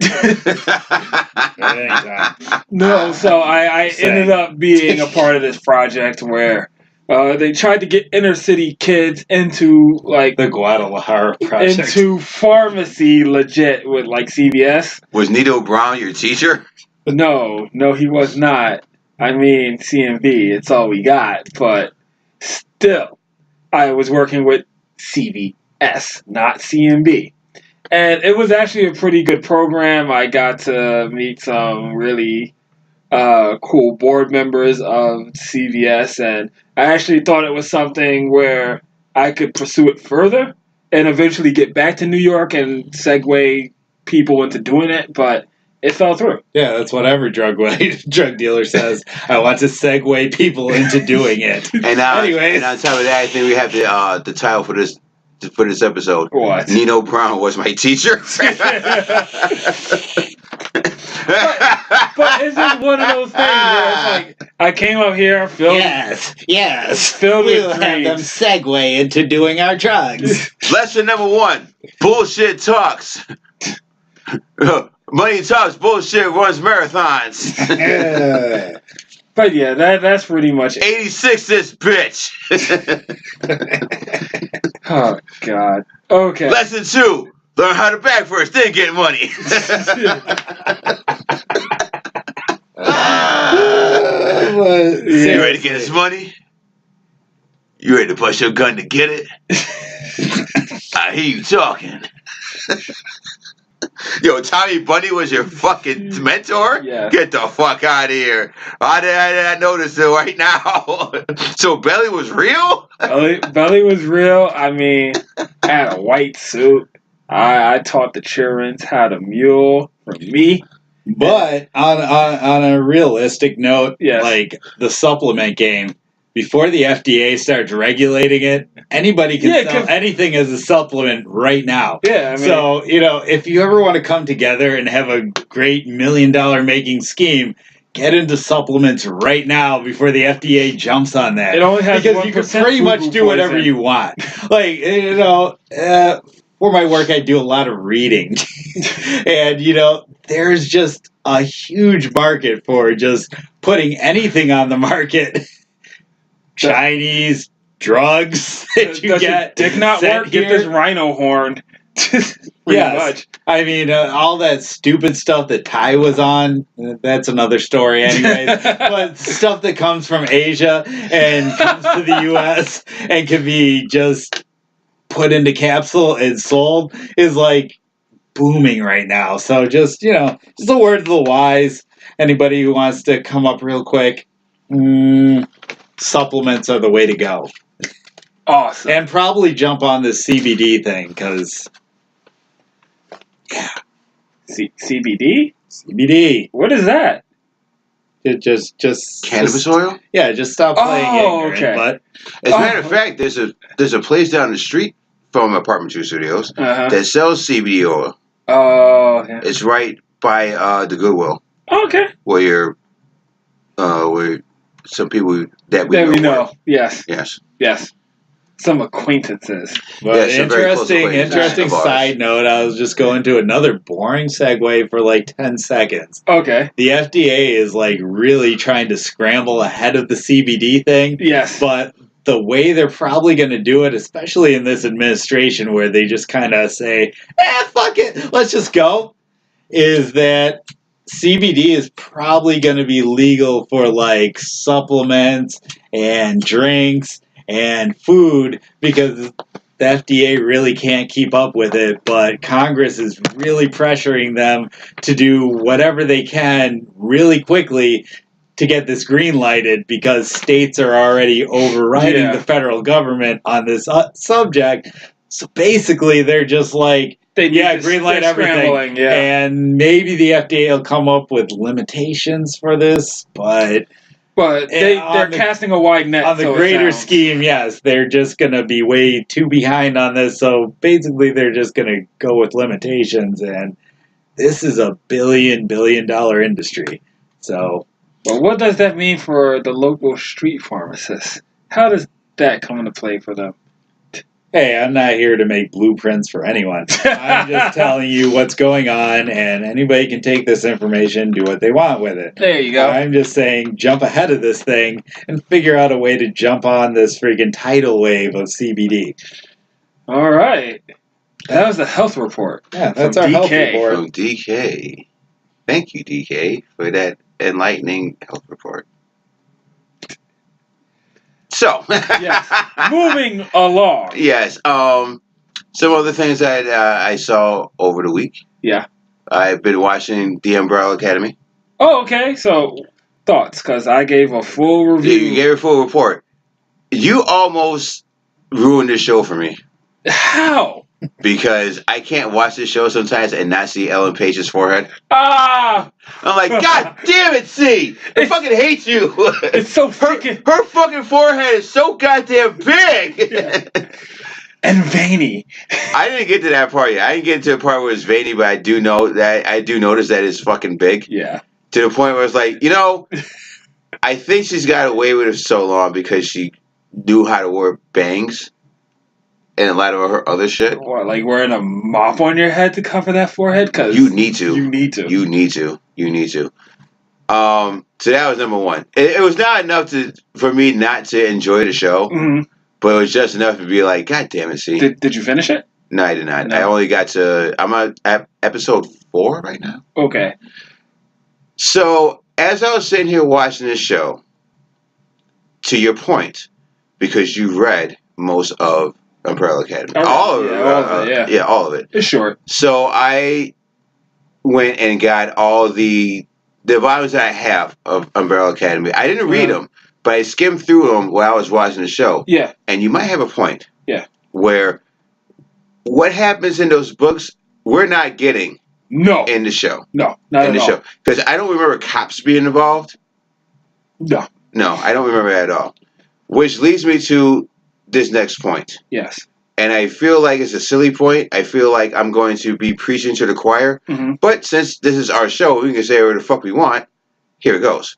No, so I ended up being a part of this project where they tried to get inner city kids into like the Guadalajara project, into pharmacy legit with like CVS. Was Nino Brown your teacher? No, he was not. I mean, CMB, it's all we got. But still, I was working with CVS, not CMB. And it was actually a pretty good program. I got to meet some really cool board members of CVS, and I actually thought it was something where I could pursue it further and eventually get back to New York and segue people into doing it, but it fell through. Yeah, that's what every drug dealer says. I want to segue people into doing it. And anyways, and on top of that, I think we have the title for this episode. What? Nino Brown was my teacher. But it's just one of those things where it's like I came up here filled filled with dreams. Have them segue into doing our drugs. Lesson number 1: bullshit talks. Money talks, bullshit runs marathons. But yeah, that's pretty much it. 86 this bitch. Oh, God. Okay. Lesson 2. Learn how to bag first, then get money. You ready to get this money? You ready to bust your gun to get it? I hear you talking. Yo, Tommy Bunny was your fucking mentor? Yeah. Get the fuck out of here. I did not notice it right now. So Belly was real? Belly was real. I mean, I had a white suit. I taught the children how to mule from me. But on a realistic note, Yes. like the supplement game, before the FDA starts regulating it, anybody can sell anything as a supplement right now. Yeah, I mean, so, if you ever want to come together and have a great $1 million making scheme, get into supplements right now before the FDA jumps on that. It only has because you can pretty much do whatever you want. Like, for my work, I do a lot of reading. And, there's just a huge market for just putting anything on the market. Chinese drugs that you get. Dick not work, here. get this rhino horn. Much. I mean, all that stupid stuff that Ty was on, that's another story anyways. But stuff that comes from Asia and comes to the U.S. and can be just put into capsule and sold is like booming right now. So just a word to the wise. Anybody who wants to come up real quick, supplements are the way to go. Awesome. And probably jump on this CBD thing, because, CBD? CBD. What is that? It just cannabis oil? Yeah, just stop playing ignorant. Okay. But as a matter of fact, there's a place down the street from Apartment 2 Studios that sells CBD oil. Oh, yeah. It's right by the Goodwill. Okay. Where some people that we know. Yes. Yes. Some acquaintances. But interesting side note, I was just going to another boring segue for like 10 seconds. Okay. The FDA is like really trying to scramble ahead of the CBD thing. Yes. But the way they're probably going to do it, especially in this administration where they just kind of say, fuck it, let's just go, is that CBD is probably going to be legal for like supplements and drinks and food because the FDA really can't keep up with it, but Congress is really pressuring them to do whatever they can really quickly to get this green lighted because states are already overriding the federal government on this subject. So basically they're just like, green light everything. Yeah. And maybe the FDA will come up with limitations for this, but they're casting a wide net. On the greater scheme, yes, they're just going to be way too behind on this. So basically they're just going to go with limitations. And this is a billion dollar industry. So, but what does that mean for the local street pharmacists? How does that come into play for them? Hey, I'm not here to make blueprints for anyone. I'm just telling you what's going on, and anybody can take this information, do what they want with it. There you go. I'm just saying, jump ahead of this thing and figure out a way to jump on this freaking tidal wave of CBD. All right. That was the health report. Yeah, that's our health report. From DK. Thank you, DK, for that enlightening health report. So, yes. Moving along. Yes. Some other things that I saw over the week. Yeah. I've been watching The Umbrella Academy. Oh, okay. So, thoughts? Because I gave a full review. You gave a full report. You almost ruined this show for me. How? Because I can't watch this show sometimes and not see Ellen Page's forehead. Ah! I'm like, God damn it, C! I fucking hate you. It's so freaking... Her fucking forehead is so goddamn big. Yeah. And veiny. I didn't get to that part yet. I didn't get to the part where it's veiny, but I do notice that it's fucking big. Yeah. To the point where it's like, I think she's got away with it so long because she knew how to wear bangs. And a lot of her other shit. What, like wearing a mop on your head to cover that forehead? Cause you need to. You need to. You need to. You need to. So that was number one. It was not enough for me not to enjoy the show, but it was just enough to be like, God damn it, see. Did you finish it? No, I did not. No. I only got to... I'm at episode 4 right now. Okay. So, as I was sitting here watching this show, to your point, because you read most of Umbrella Academy. All of it. Yeah, all of it. It's short. So, I went and got all the volumes that I have of Umbrella Academy. I didn't read them, but I skimmed through them while I was watching the show. Yeah. And you might have a point. Yeah. Where what happens in those books, we're not getting in the show. No, not in the show. Because I don't remember cops being involved. No. No, I don't remember that at all. Which leads me to this next point. Yes. And I feel like it's a silly point. I feel like I'm going to be preaching to the choir. But since this is our show, we can say whatever the fuck we want. Here it goes.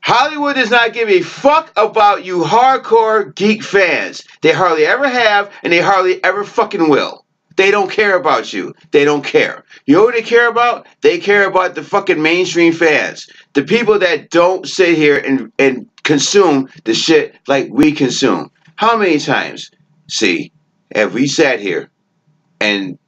Hollywood does not give a fuck about you hardcore geek fans. They hardly ever have, and they hardly ever fucking will. They don't care about you. They don't care. You know what they care about? They care about the fucking mainstream fans. The people that don't sit here and consume the shit like we consume. How many times, have we sat here and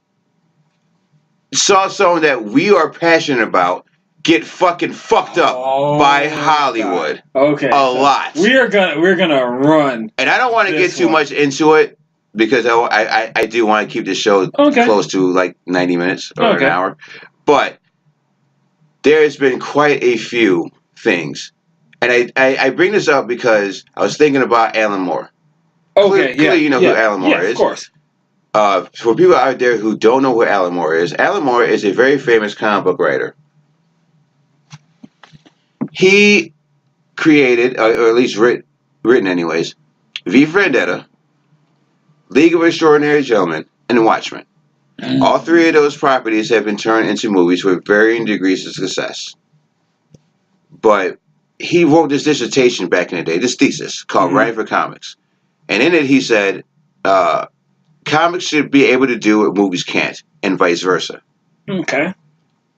saw someone that we are passionate about get fucking fucked up by Hollywood? God. Okay. A lot. We're gonna run. And I don't want to get too much into it because I do want to keep the show close to like 90 minutes or an hour. But there's been quite a few things. And I bring this up because I was thinking about Alan Moore. Okay, Clearly you know who Alan Moore is. Of course. For people out there who don't know who Alan Moore is a very famous comic book writer. He created, or at least written anyways, V for Vendetta, League of Extraordinary Gentlemen, and Watchmen. All three of those properties have been turned into movies with varying degrees of success. But he wrote this dissertation back in the day, this thesis, called Writing for Comics. And in it he said, comics should be able to do what movies can't, and vice versa. Okay.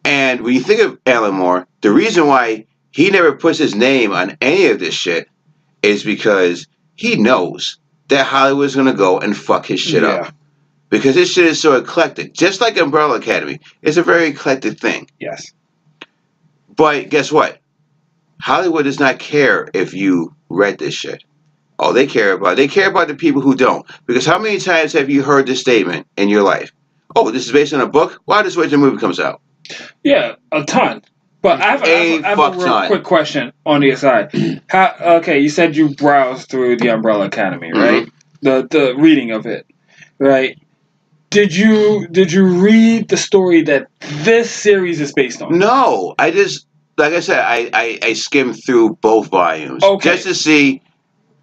And when you think of Alan Moore, the reason why he never puts his name on any of this shit is because he knows that Hollywood's going to go and fuck his shit up. Because his shit is so eclectic. Just like Umbrella Academy. It's a very eclectic thing. Yes. But guess what? Hollywood does not care if you read this shit. All they care about the people who don't. Because how many times have you heard this statement in your life? Oh, this is based on a book? Why just wait till the movie comes out? Yeah, a ton. But I have a real quick question on the aside. Okay, you said you browsed through the Umbrella Academy, right? The reading of it, right? Did you read the story that this series is based on? No, I just, like I said, I skimmed through both volumes just to see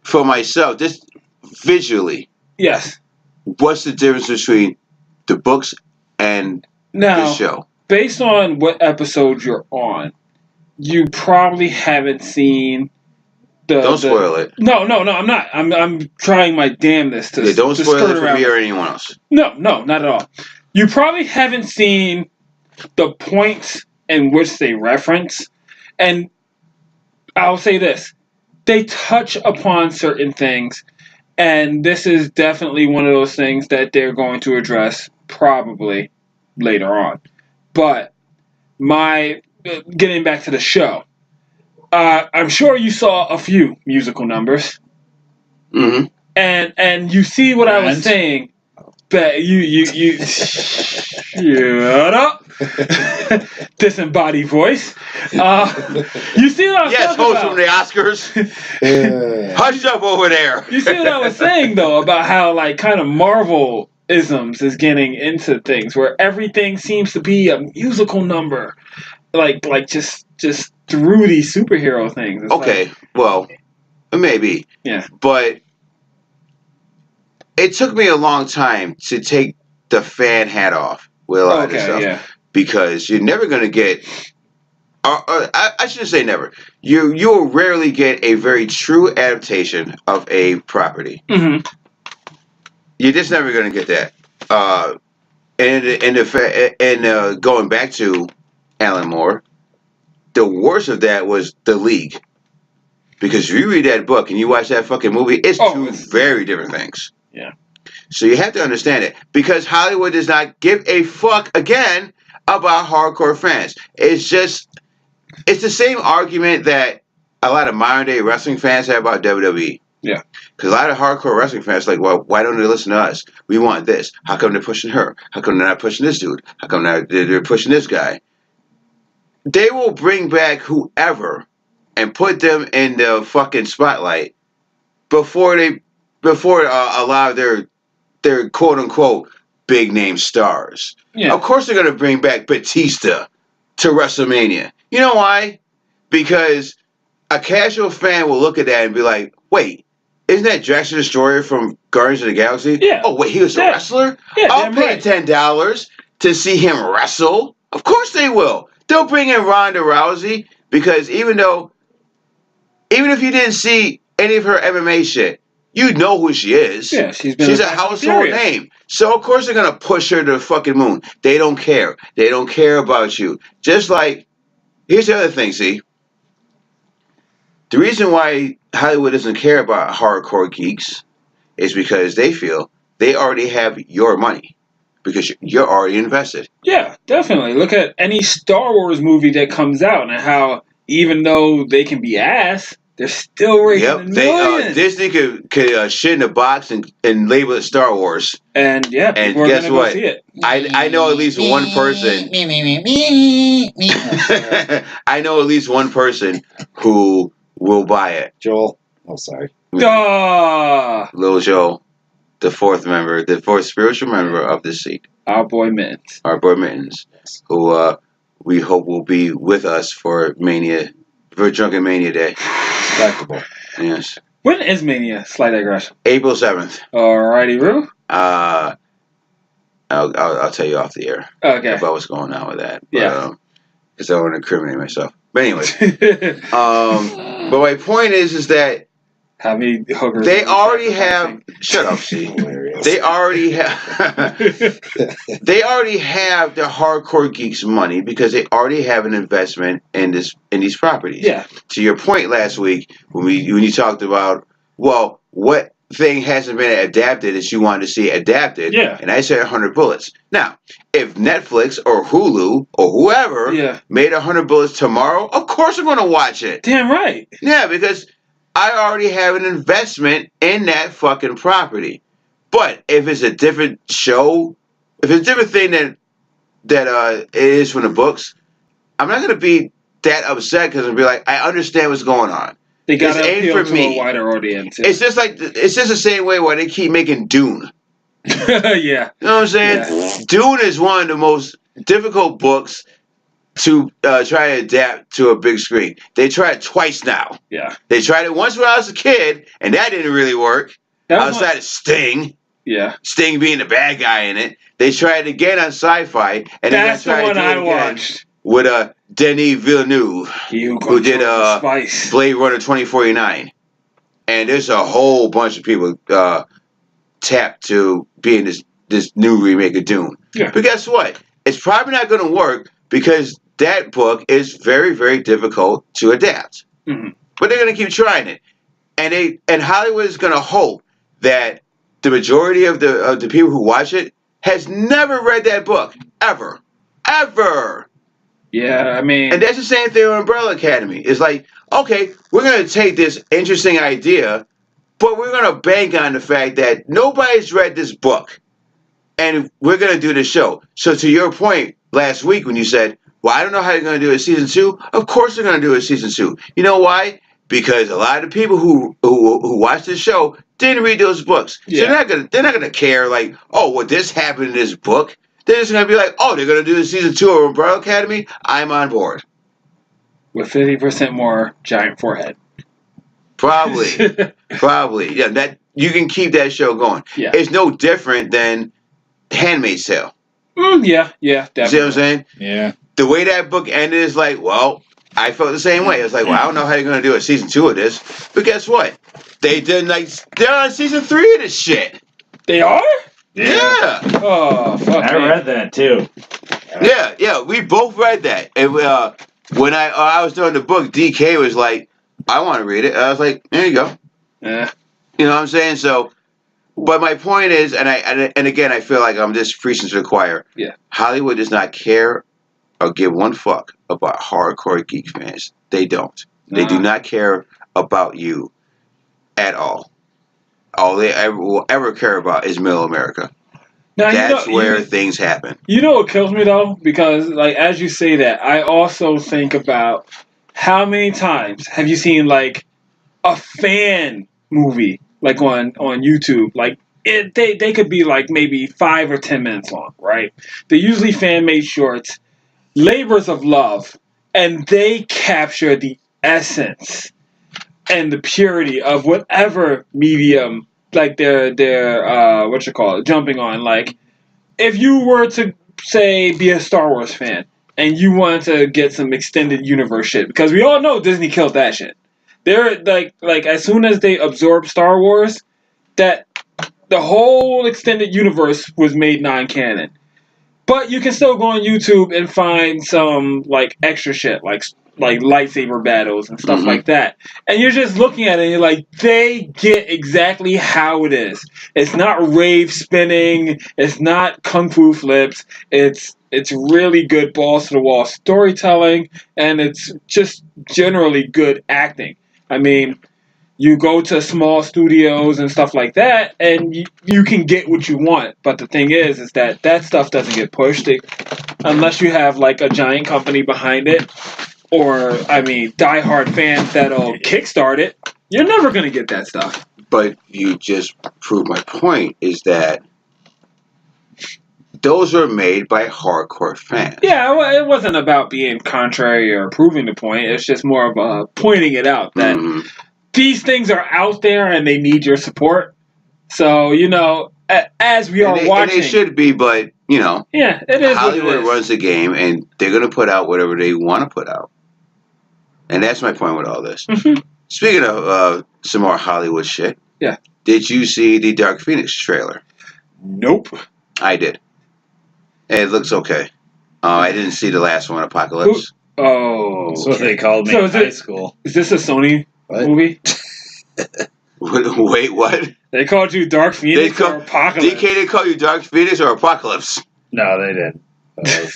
for myself, just visually. Yes. What's the difference between the books and the show? Based on what episode you're on, you probably haven't seen Don't spoil it. No, I'm not. I'm trying my damnedest to don't spoil it for me or anyone else. No, not at all. You probably haven't seen the points in which they reference, and I'll say this: they touch upon certain things, and this is definitely one of those things that they're going to address probably later on. But getting back to the show, I'm sure you saw a few musical numbers, and you see what I was saying. But you shut up, disembodied voice. You see what I'm talking host about? from the Oscars. Hush up over there. You see what I was saying though about how like kind of Marvel isms is getting into things where everything seems to be a musical number, like just through these superhero things. It's well, maybe. Yeah. But it took me a long time to take the fan hat off with a lot of this stuff because you're never going to get. I shouldn't say never. You will rarely get a very true adaptation of a property. You're just never going to get that. And going back to Alan Moore. The worst of that was The League. Because if you read that book and you watch that fucking movie, it's two very different things. Yeah. So you have to understand it. Because Hollywood does not give a fuck, again, about hardcore fans. It's the same argument that a lot of modern day wrestling fans have about WWE. Yeah. Because a lot of hardcore wrestling fans are like, well, why don't they listen to us? We want this. How come they're pushing her? How come they're not pushing this dude? How come they're pushing this guy? They will bring back whoever and put them in the fucking spotlight before allow their quote unquote big name stars. Yeah. Of course they're gonna bring back Batista to WrestleMania. You know why? Because a casual fan will look at that and be like, wait, isn't that Drax the Destroyer from Guardians of the Galaxy? Yeah. Oh wait, he was a wrestler? Yeah, I'll pay $10 to see him wrestle. Of course they will. They'll bring in Ronda Rousey because even if you didn't see any of her MMA shit, you know who she is. Yeah, she's a household name. So of course they're gonna push her to the fucking moon. They don't care. They don't care about you. Just like, here's the other thing, see. The reason why Hollywood doesn't care about hardcore geeks is because they feel they already have your money. Because you're already invested. Yeah, definitely. Look at any Star Wars movie that comes out and how even though they can be ass, they're still raising millions. Disney could shit in a box and label it Star Wars. And yeah, and guess what? See it. I know at least one person. I know at least one person who will buy it. Joel. Oh, sorry. Little Joel. The fourth spiritual member of the seat. Our boy Mittens. Who we hope will be with us for Drunken Mania Day. Respectable. Yes. When is Mania? Slight digression. April 7th. Alrighty, Roo. I'll tell you off the air. Okay. About what's going on with that. But, yeah. Because I don't want to incriminate myself. But anyway. But my point is that how many hookers? They already have. Shut up, see. They already have. They already have the hardcore geeks' money because they already have an investment in these properties. Yeah. To your point last week when you talked about what thing hasn't been adapted that you wanted to see adapted. Yeah. And I said 100 Bullets. Now, if Netflix or Hulu or whoever made 100 Bullets tomorrow, of course I'm going to watch it. Damn right. Yeah, because I already have an investment in that fucking property. But if it's a different show, if it's a different thing that it is from the books, I'm not going to be that upset because I'll be like, I understand what's going on. They got to appeal to a wider audience. Yeah. It's just the same way why they keep making Dune. Yeah. You know what I'm saying? Yeah. Dune is one of the most difficult books to try to adapt to a big screen. They tried it twice now. Yeah. They tried it once when I was a kid, and that didn't really work. Outside of Sting. Yeah. Sting being the bad guy in it. They tried it again on Sci-Fi, and that's the one I watched. With Denis Villeneuve, who did Blade Runner 2049. And there's a whole bunch of people tapped to be in this new remake of Dune. Yeah. But guess what? It's probably not going to work because that book is very, very difficult to adapt. Mm-hmm. But they're going to keep trying it. And Hollywood is going to hope that the majority of the people who watch it has never read that book. Ever. Ever. Yeah, I mean... And that's the same thing with Umbrella Academy. It's like, okay, we're going to take this interesting idea, but we're going to bank on the fact that nobody's read this book. And we're going to do the show. So to your point last week when you said, well, I don't know how they're going to do it season 2. Of course they're going to do it season 2. You know why? Because a lot of people who watch this show didn't read those books. Yeah. So they're not gonna care like, oh, well, this happened in this book. They're just gonna be like, oh, they're gonna do the season 2 of Umbrella Academy. I'm on board. With 50% more giant forehead. Probably. Yeah, that you can keep that show going. Yeah. It's no different than Handmaid's Tale. Yeah, definitely. See what I'm saying? Yeah. The way that book ended is like, well, I felt the same way. It's like, well, I don't know how you're going to do a season 2 of this. But guess what? They're on season 3 of this shit. They are? Yeah. Oh, fuck. I read that too. Yeah, we both read that. And when I was doing the book, DK was like, I want to read it. I was like, there you go. Yeah. You know what I'm saying? So, but my point is, and again, I feel like I'm just preaching to the choir. Yeah. Hollywood does not care or give one fuck about hardcore geek fans. They don't. They do not care about you at all. All they will ever care about is middle America. Now, That's where things happen. You know what kills me though? Because like as you say that, I also think about how many times have you seen like a fan movie like on YouTube? Like they could be like maybe 5 or 10 minutes long, right? They're usually fan made shorts, labors of love, and they capture the essence and the purity of whatever medium like they're jumping on. Like if you were to say be a Star Wars fan and you wanted to get some extended universe shit, because we all know Disney killed that shit. They're like as soon as they absorbed Star Wars, that the whole extended universe was made non-canon. But you can still go on YouTube and find some like extra shit, like lightsaber battles and stuff like that. And you're just looking at it and you're like, they get exactly how it is. It's not rave spinning, it's not kung fu flips, it's really good balls to the wall storytelling, and it's just generally good acting. I mean, you go to small studios and stuff like that, and you can get what you want. But the thing is that stuff doesn't get pushed unless you have like a giant company behind it, or I mean, diehard fans that'll kickstart it. You're never gonna get that stuff. But you just proved my point: is that those are made by hardcore fans. Yeah, well, it wasn't about being contrary or proving the point. It's just more of a pointing it out that. These things are out there and they need your support. So, you know, as we are watching. And they should be, but, you know. Yeah, it is. Hollywood runs the game and they're going to put out whatever they want to put out. And that's my point with all this. Speaking of some more Hollywood shit. Yeah. Did you see the Dark Phoenix trailer? Nope. I did. It looks okay. I didn't see the last one, Apocalypse. That's what they called me in high school. Is this a Sony movie? Wait, what? They called you Dark Phoenix or Apocalypse? DK, they call you Dark Phoenix or Apocalypse? No, they didn't. Oh, okay.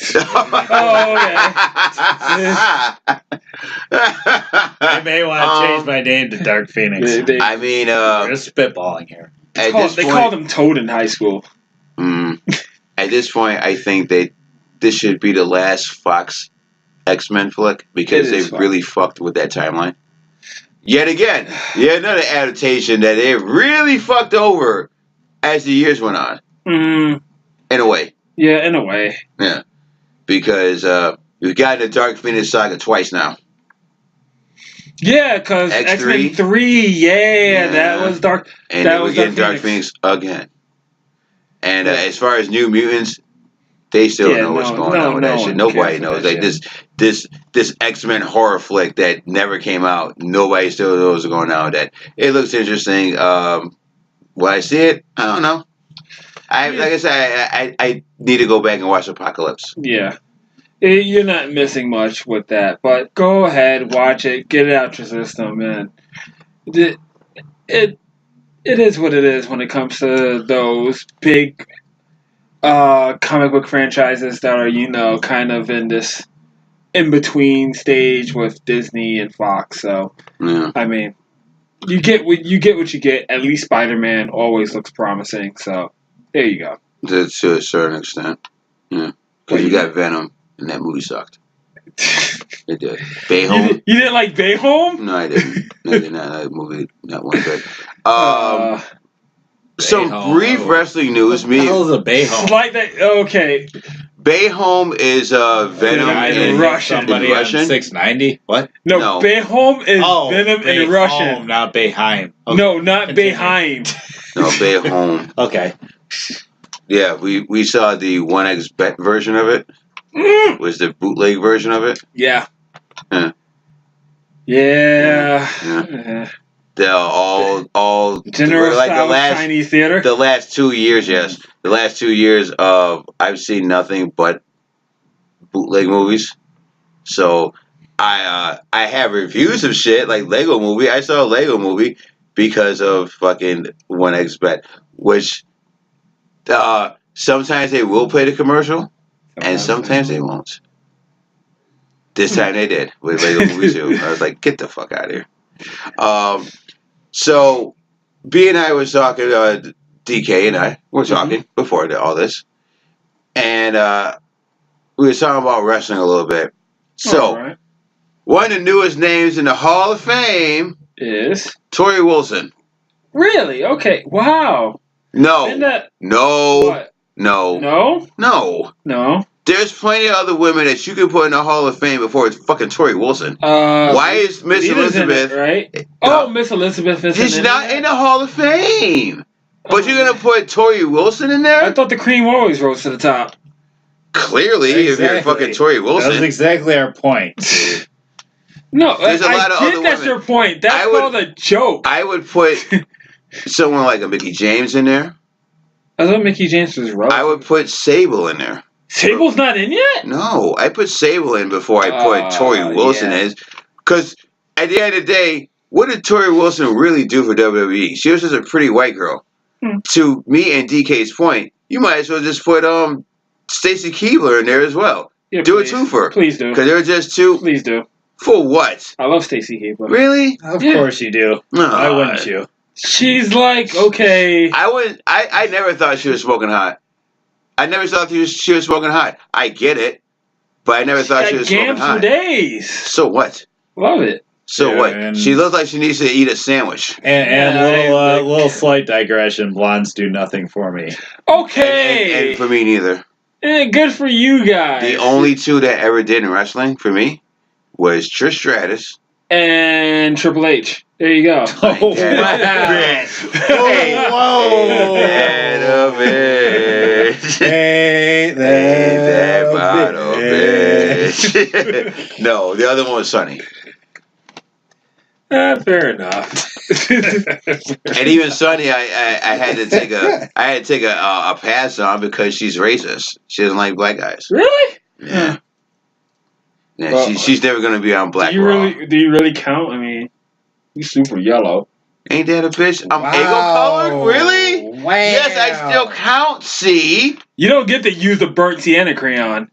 I may want to change my name to Dark Phoenix. I mean, we're just spitballing here. They called him Toad in high school. At this point, I think this should be the last Fox X-Men flick because they've really fucked with that timeline. Yet again, another adaptation that they really fucked over as the years went on. In a way. Yeah, in a way. Yeah. Because we've got the Dark Phoenix saga twice now. Yeah, because X-Men 3, that was Dark. And then we're getting Dark Phoenix again. And as far as New Mutants, they still don't know what's going on with that shit. Nobody knows. Like this X-Men horror flick that never came out. Nobody still knows what's going on with that. It looks interesting. Will I see it? I don't know. Like I said, I need to go back and watch Apocalypse. Yeah. You're not missing much with that. But go ahead, watch it, get it out your system, man. It is what it is when it comes to those big comic book franchises that are, you know, kind of in this in-between stage with Disney and Fox. So, I mean, you get what you get. At least Spider-Man always looks promising. So, there you go. To a certain extent. Yeah. Because you got Venom, and that movie sucked. It did. Bay Home. You didn't like Bay Home? No, I didn't. I did not. That movie, not one good. Some brief wrestling news. What the hell is a Bay Home? Like that. Okay. Bay Home is Venom in Russian. Somebody on 690? What? No, Bay Home is Venom in Russian. Home, not Bayheim. Okay. No, not Bayheim. No, Bay Home. Okay. Yeah, we saw the 1X bet version of it. Was the bootleg version of it? Yeah. They're all General like style Chinese theater. The last 2 years, yes. The last 2 years of I've seen nothing but bootleg movies. So I have reviews of shit like Lego Movie. I saw a Lego Movie because of fucking 1xBet, which sometimes they will play the commercial and sometimes they won't. This time they did with Lego Movie 2. I was like, get the fuck out of here. So B and I was talking, DK and I were talking before all this, and we were talking about wrestling a little bit. So, one of the newest names in the Hall of Fame is Tori Wilson. Really? Okay. Wow. No. What? No. There's plenty of other women that you can put in the Hall of Fame before it's fucking Tori Wilson. Why is Miss Elizabeth? Right? Miss Elizabeth is She's not in the Hall of Fame. But you're gonna put Tori Wilson in there? I thought the cream always rose to the top. Clearly, if you're fucking Tori Wilson. That's exactly our point. No, there's a lot of other that's women. your point. That's called a joke. I would put someone like a Mickie James in there. I thought Mickie James was wrong. I would put Sable in there. Sable's not in yet? No, I put Sable in before I put Tori Wilson in. Because at the end of the day, what did Tori Wilson really do for WWE? She was just a pretty white girl. To me and DK's point, you might as well just put Stacy Keibler in there as well. Yeah, do it too for. Please do. Because they're just two. Please do. For what? I love Stacy Keibler. Really? Of course you do. Why wouldn't you? She's like, okay. I never thought she was smoking hot. I never thought she was smoking hot. I get it, but I never thought she was smoking hot. For days. So what? Love it. So what? She looks like she needs to eat a sandwich. And a little slight digression. Blondes do nothing for me. Okay. And for me neither. Good for you guys. The only two that ever did in wrestling for me was Trish Stratus and Triple H. There you go. Oh, wow. Ain't that bottle, bitch. No, the other one was Sunny. Fair enough. And even Sunny, I had to take a pass on because she's racist. She doesn't like black guys. Really? Yeah. Yeah, well, she's never gonna be on Black Raw. Do you really count? I mean, you're super yellow. Ain't that a bitch? I'm Eggo colored? Really? Wow. Yes, I still count, see? You don't get to use the burnt sienna crayon.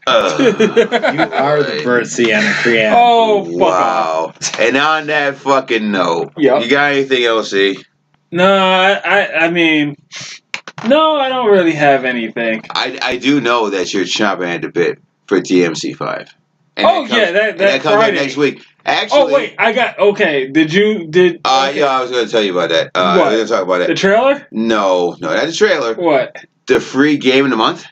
You are the burnt sienna crayon. Oh, fuck wow. Off. And on that fucking note, you got anything else, E? No, I mean, no, I don't really have anything. I do know that you're chomping at the bit for DMC5. And that comes Friday. out next week. Actually, Did yeah, I was going to tell you about that. What? We're going to talk about it. The trailer? No, not the trailer. What? The free game of the month.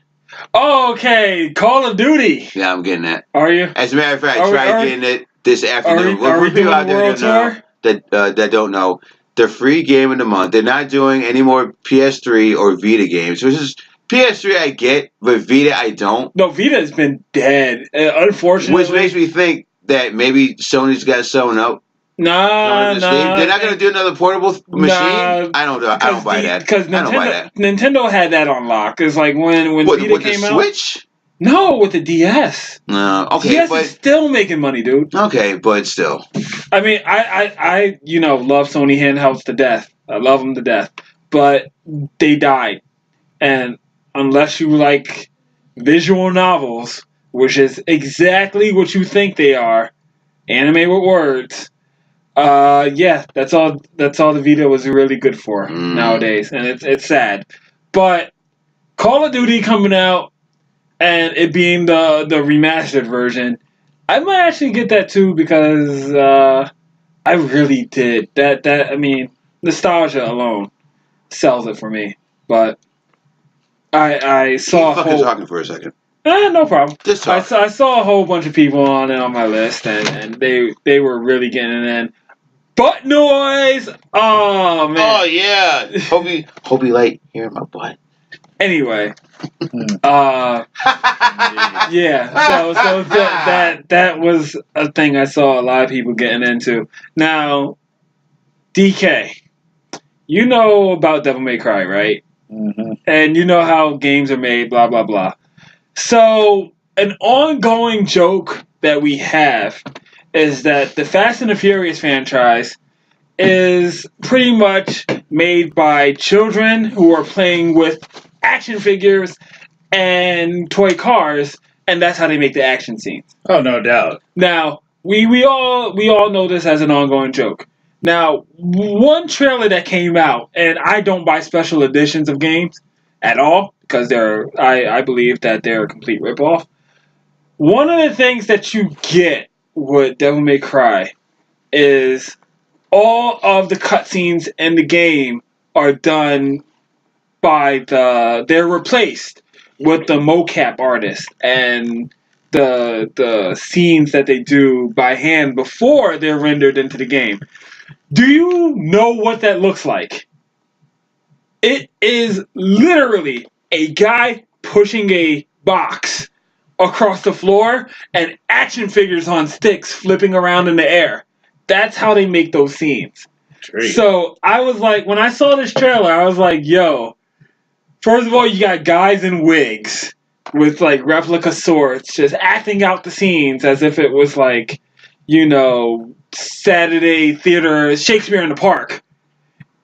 Oh, okay. Call of Duty. Yeah, I'm getting that. Are you? As a matter of fact, I tried getting it this afternoon. Are we doing out there World Tour? that don't know, the free game of the month. They're not doing any more PS3 or Vita games, which is PS3 I get, but Vita I don't. No, Vita's been dead, unfortunately. Which makes me think that maybe Sony's got someone up. Nah. They're not gonna do another portable machine. I don't buy that. Because Nintendo had that on lock. It's like when Vita came out. With the Switch? No, with the DS. No, okay, DS is still making money, dude. Okay, but still. I mean, I love Sony handhelds to death. I love them to death, but they died, and unless you like visual novels, which is exactly what you think they are, anime with words. That's all the Vita was really good for nowadays, and it's sad. But Call of Duty coming out and it being the remastered version, I might actually get that too because I really did that. I mean, nostalgia alone sells it for me. But I saw a whole. Talking for a second. No problem. Just talk. I saw a whole bunch of people on it on my list, and they were really getting it in. Butt noise! Oh, man. Oh, yeah. Hope you like hearing my butt. Anyway. Yeah. So that was a thing I saw a lot of people getting into. Now, DK, you know about Devil May Cry, right? Mm-hmm. And you know how games are made, blah, blah, blah. So, an ongoing joke that we have is that the Fast and the Furious franchise is pretty much made by children who are playing with action figures and toy cars, and that's how they make the action scenes. Oh, no doubt. Now, we all know this as an ongoing joke. Now, one trailer that came out, and I don't buy special editions of games at all because I believe that they're a complete ripoff. One of the things that you get with Devil May Cry is all of the cutscenes in the game are done by they're replaced with the mocap artist and the scenes that they do by hand before they're rendered into the game. Do you know what that looks like? It is literally a guy pushing a box across the floor and action figures on sticks flipping around in the air. That's how they make those scenes. True. So I was like, when I saw this trailer, I was like, yo, first of all, you got guys in wigs with like replica swords just acting out the scenes as if it was like, you know, Saturday theater, Shakespeare in the Park.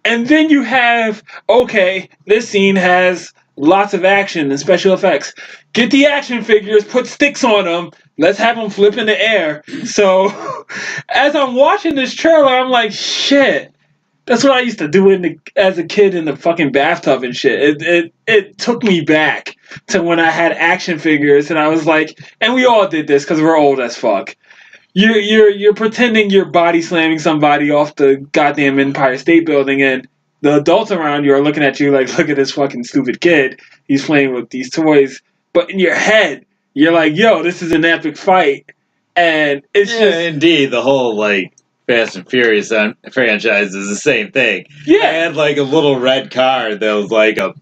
And then you have, okay, this scene has lots of action and special effects. Get the action figures, put sticks on them, let's have them flip in the air. So, as I'm watching this trailer, I'm like, shit, that's what I used to do as a kid in the fucking bathtub and shit. It took me back to when I had action figures, and I was like, and we all did this because we're old as fuck. You're pretending you're body slamming somebody off the goddamn Empire State Building, and the adults around you are looking at you like, look at this fucking stupid kid. He's playing with these toys. But in your head, you're like, yo, this is an epic fight. And it's just... indeed, the whole, like, Fast and Furious franchise is the same thing. Yeah. I had, like, a little red car that was, like, a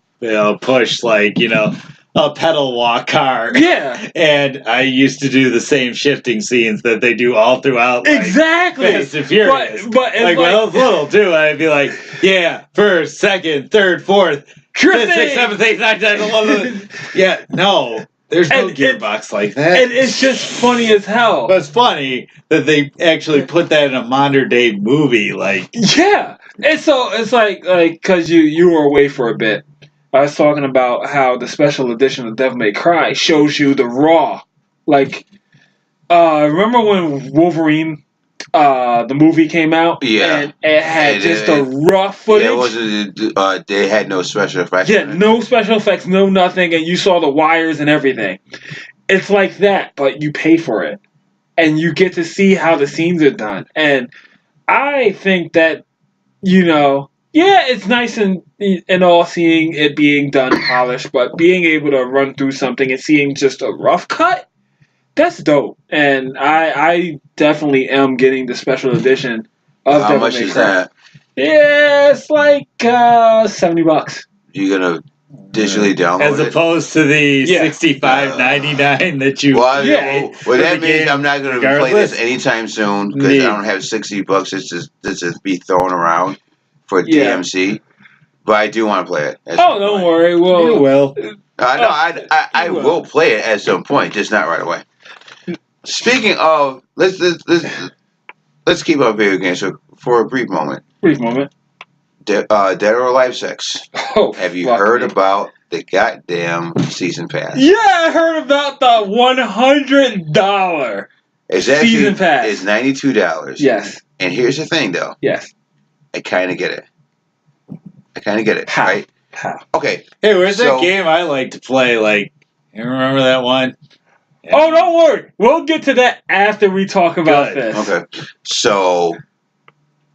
push, like, you know... a pedal walk car. Yeah. And I used to do the same shifting scenes that they do all throughout. Like, exactly. Fast and Furious. But like when I was little too, I'd be like, yeah, first, second, third, fourth, fifth, sixth, seventh, eighth, ninth, 10th, 11th. Yeah, no. There's no gearbox like that. And it's just funny as hell. But it's funny that they actually put that in a modern day movie. Like, yeah. And so it's like because you were away for a bit. I was talking about how the special edition of Devil May Cry shows you the raw. Like, remember when Wolverine, the movie came out? Yeah. And it had just a rough footage? Yeah, it wasn't, they had no special effects. Yeah, no special effects, no nothing, and you saw the wires and everything. It's like that, but you pay for it. And you get to see how the scenes are done. And I think that, you know... yeah, it's nice and all seeing it being done polished, but being able to run through something and seeing just a rough cut, that's dope. And I definitely am getting the special edition of Devil May Cry. How much is that? Yeah, it's like $70. You gonna digitally download as opposed to the $65.99 that you well that means I'm not gonna play this anytime soon because I don't have $60. It's just be thrown around for DMC, but I do want to play it. Don't worry, you will. I will play it at some point, just not right away. Speaking of, let's keep up video games for a brief moment. Dead or Alive 6. Oh, have you heard about the goddamn season pass? Yeah, I heard about the $100 season pass. It's $92. Yes. And here's the thing, though. Yes. I kind of get it. How? Right? How? Okay. Hey, where's that game I like to play? Like, you remember that one? Yeah. Oh, don't worry. We'll get to that after we talk about this. Okay. So,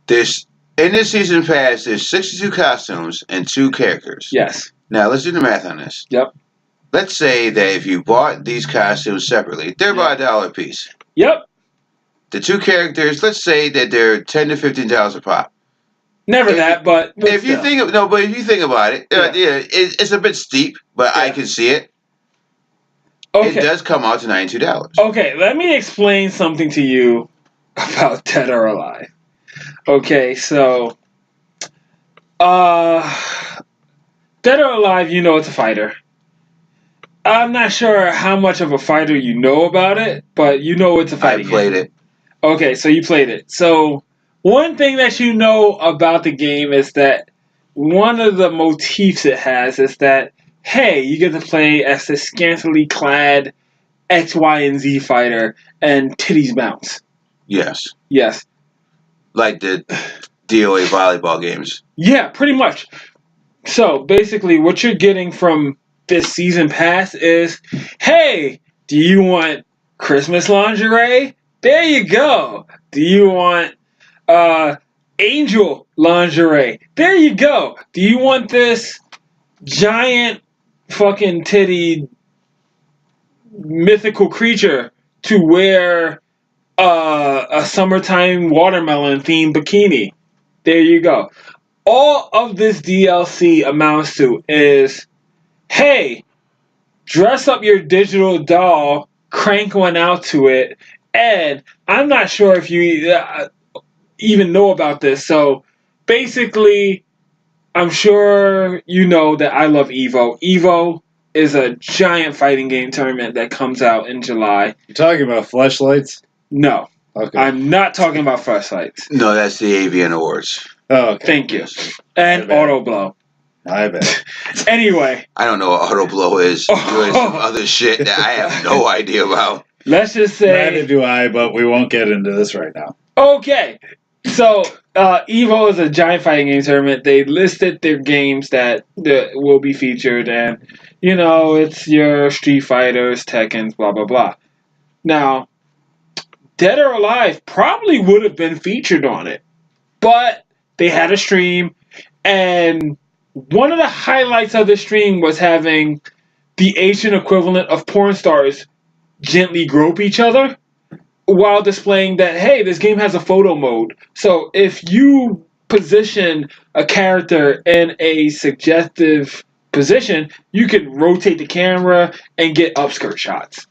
in this season pass, there's 62 costumes and 2 characters. Yes. Now, let's do the math on this. Yep. Let's say that if you bought these costumes separately, they're about $1 a piece. Yep. The 2 characters, let's say that they're $10 to $15 a pop. But if you think about it, it's a bit steep, but I can see it. Okay. It does come out to $92. Okay, let me explain something to you about Dead or Alive. Okay, so Dead or Alive, you know it's a fighter. I'm not sure how much of a fighter you know about it, but you know it's a fighting game. I played it. Okay, so you played it. So one thing that you know about the game is that one of the motifs it has is that, hey, you get to play as this scantily clad X, Y, and Z fighter and titties bounce. Yes. Yes. Like the DOA volleyball games. Yeah, pretty much. So basically what you're getting from this season pass is, hey, do you want Christmas lingerie? There you go. Do you want angel lingerie? There you go. Do you want this giant fucking titty mythical creature to wear a summertime watermelon themed bikini? There you go. All of this DLC amounts to is, hey, dress up your digital doll, crank one out to it, and I'm not sure if you even know about this. So basically, I'm sure you know that I love EVO. EVO is a giant fighting game tournament that comes out in July. You talking about fleshlights? No. Okay. I'm not talking about flashlights. No, that's the Avian Awards. Oh, okay. Thank you. And Auto Blow. I bet. Anyway. I don't know what Auto Blow is. Doing some other shit that I have no idea about. Let's just say... Neither do I, but we won't get into this right now. Okay. So, EVO is a giant fighting game tournament. They listed their games that will be featured, and, you know, it's your Street Fighters, Tekkens, blah, blah, blah. Now, Dead or Alive probably would have been featured on it, but they had a stream, and one of the highlights of the stream was having the Asian equivalent of porn stars gently grope each other while displaying that, hey, this game has a photo mode. So if you position a character in a suggestive position, you can rotate the camera and get upskirt shots.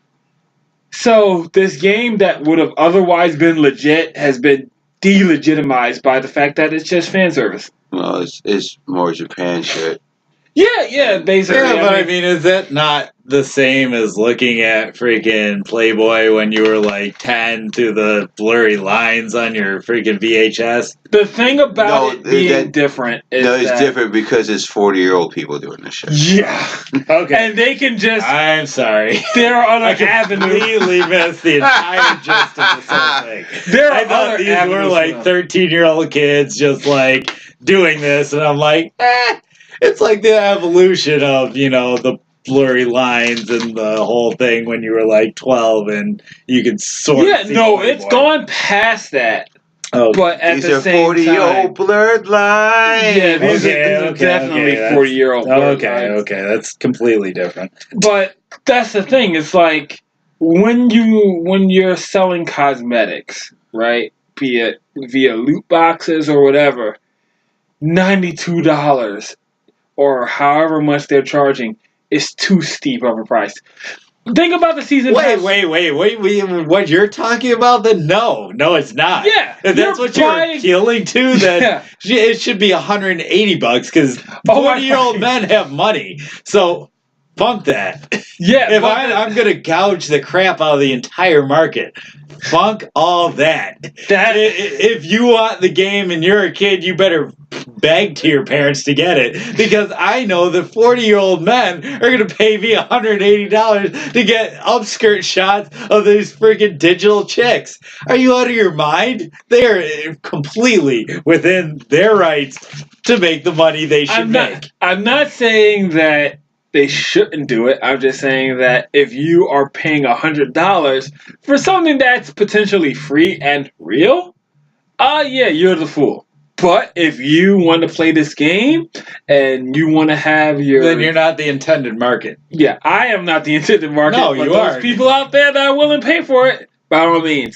So this game that would have otherwise been legit has been delegitimized by the fact that it's just fan service. Well, it's more Japan shit. Yeah, basically. Yeah, but I mean, is that not the same as looking at freaking Playboy when you were like 10 through the blurry lines on your freaking VHS? The thing about it being different is it's different because it's 40-year-old people doing this shit. Yeah. Okay. And they can just... I'm sorry. There are other I avenues. completely missed the entire gist of this whole thing. I thought these were like 13-year-old kids just like doing this, and I'm like, it's like the evolution of, you know, the blurry lines and the whole thing when you were like 12 and you could sort of see Playboy. It's gone past that. Oh, but at these the are same 40-year-old blurred lines. Yeah, these are definitely 40-year-old blurred lines. Okay, that's completely different. But that's the thing. It's like when you're selling cosmetics, right? Be it via loot boxes or whatever, $92 or however much they're charging is too steep of a price. Think about the season pass. Wait. What you're talking about? Then no, it's not. Yeah, if that's what you're appealing to, then it should be $180 because 40-year-old men have money. So funk that. Yeah, if I'm gonna gouge the crap out of the entire market. Funk all that. If you want the game and you're a kid, you better beg to your parents to get it. Because I know that 40-year-old men are going to pay me $180 to get upskirt shots of these freaking digital chicks. Are you out of your mind? They are completely within their rights to make the money they should make. I'm not saying that they shouldn't do it. I'm just saying that if you are paying $100 for something that's potentially free and real, yeah, you're the fool. But if you want to play this game and you want to have your... Then you're not the intended market. Yeah, I am not the intended market. No, but you those are. people out there that are willing to pay for it, by all means.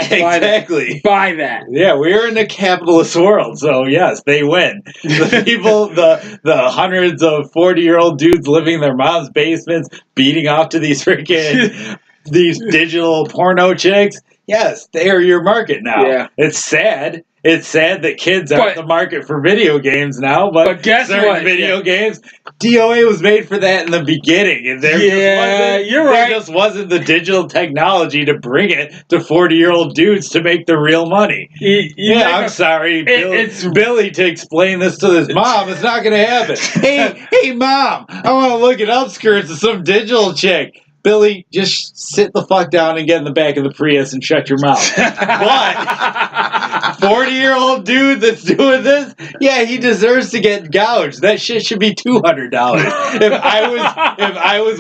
Exactly. Buy that. Yeah, we're in a capitalist world, so yes, they win. The people, the hundreds of 40-year-old dudes living in their mom's basements, beating off to these freaking these digital porno chicks. Yes, they are your market now. Yeah. It's sad. It's sad that kids aren't But- the market for video games now, but guess certain what? video games, DOA was made for that in the beginning, and there you're right. There just wasn't the digital technology to bring it to 40-year-old dudes to make the real money. I'm sorry, Billy, to explain this to his mom. It's not going to happen. Hey, Mom, I want to look at upskirts of some digital chick. Billy, just sit the fuck down and get in the back of the Prius and shut your mouth. But 40-year-old dude that's doing this, yeah, he deserves to get gouged. That shit should be $200. If I was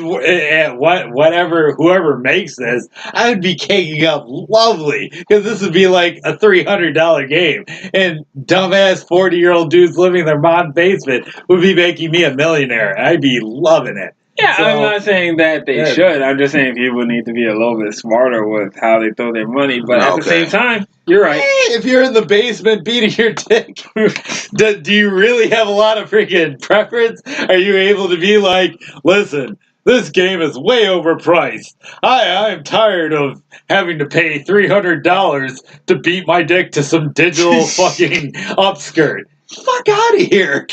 whoever makes this, I would be caking up lovely, because this would be like a $300 game, and dumbass 40-year-old dudes living in their mom's basement would be making me a millionaire. I'd be loving it. Yeah, So, I'm not saying that they should. I'm just saying people need to be a little bit smarter with how they throw their money. But at the same time, you're right. Hey, if you're in the basement beating your dick, do you really have a lot of freaking preference? Are you able to be like, listen, this game is way overpriced. I'm tired of having to pay $300 to beat my dick to some digital fucking upskirt. Fuck out of here.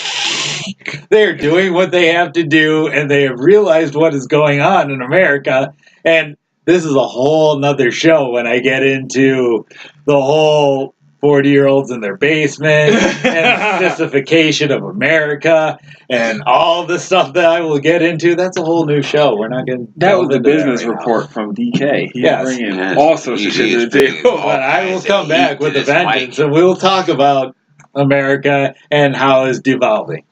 They're doing what they have to do, and they have realized what is going on in America. And this is a whole nother show when I get into the whole 40-year-olds in their basement and sissification of America and all the stuff that I will get into. That's a whole new show. We're not going to. That was the business report from DK. He's bringing all sorts of shit to the table. But I will come back with a vengeance, and we will talk about America and how it's devolving.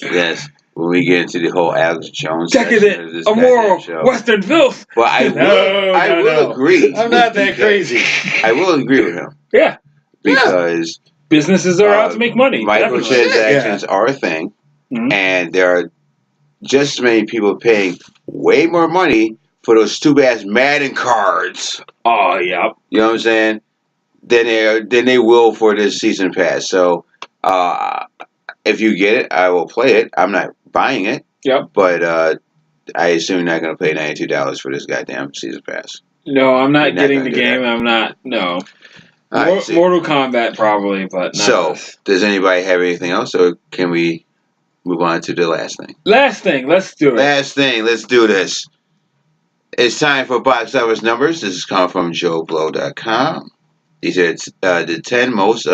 Yes, when we get into the whole Alex Jones decadent, immoral, Western filth. Well, I will agree. I'm not that crazy. I will agree with him. Yeah, because businesses are out to make money. Microtransactions are a thing, and there are just as many people paying way more money for those stupid-ass Madden cards. Oh, yeah. You know what I'm saying? Than they will for this season pass. So, if you get it, I will play it. I'm not buying it. Yep. But I assume you're not going to pay $92 for this goddamn season pass. No, I'm not getting the game. I'm not. No. Mortal Kombat probably, but not so, this. Does anybody have anything else, or can we move on to the last thing? Last thing. Let's do it. Last thing. Let's do this. It's time for box office numbers. This is coming from JoeBlow.com. These are the 10 most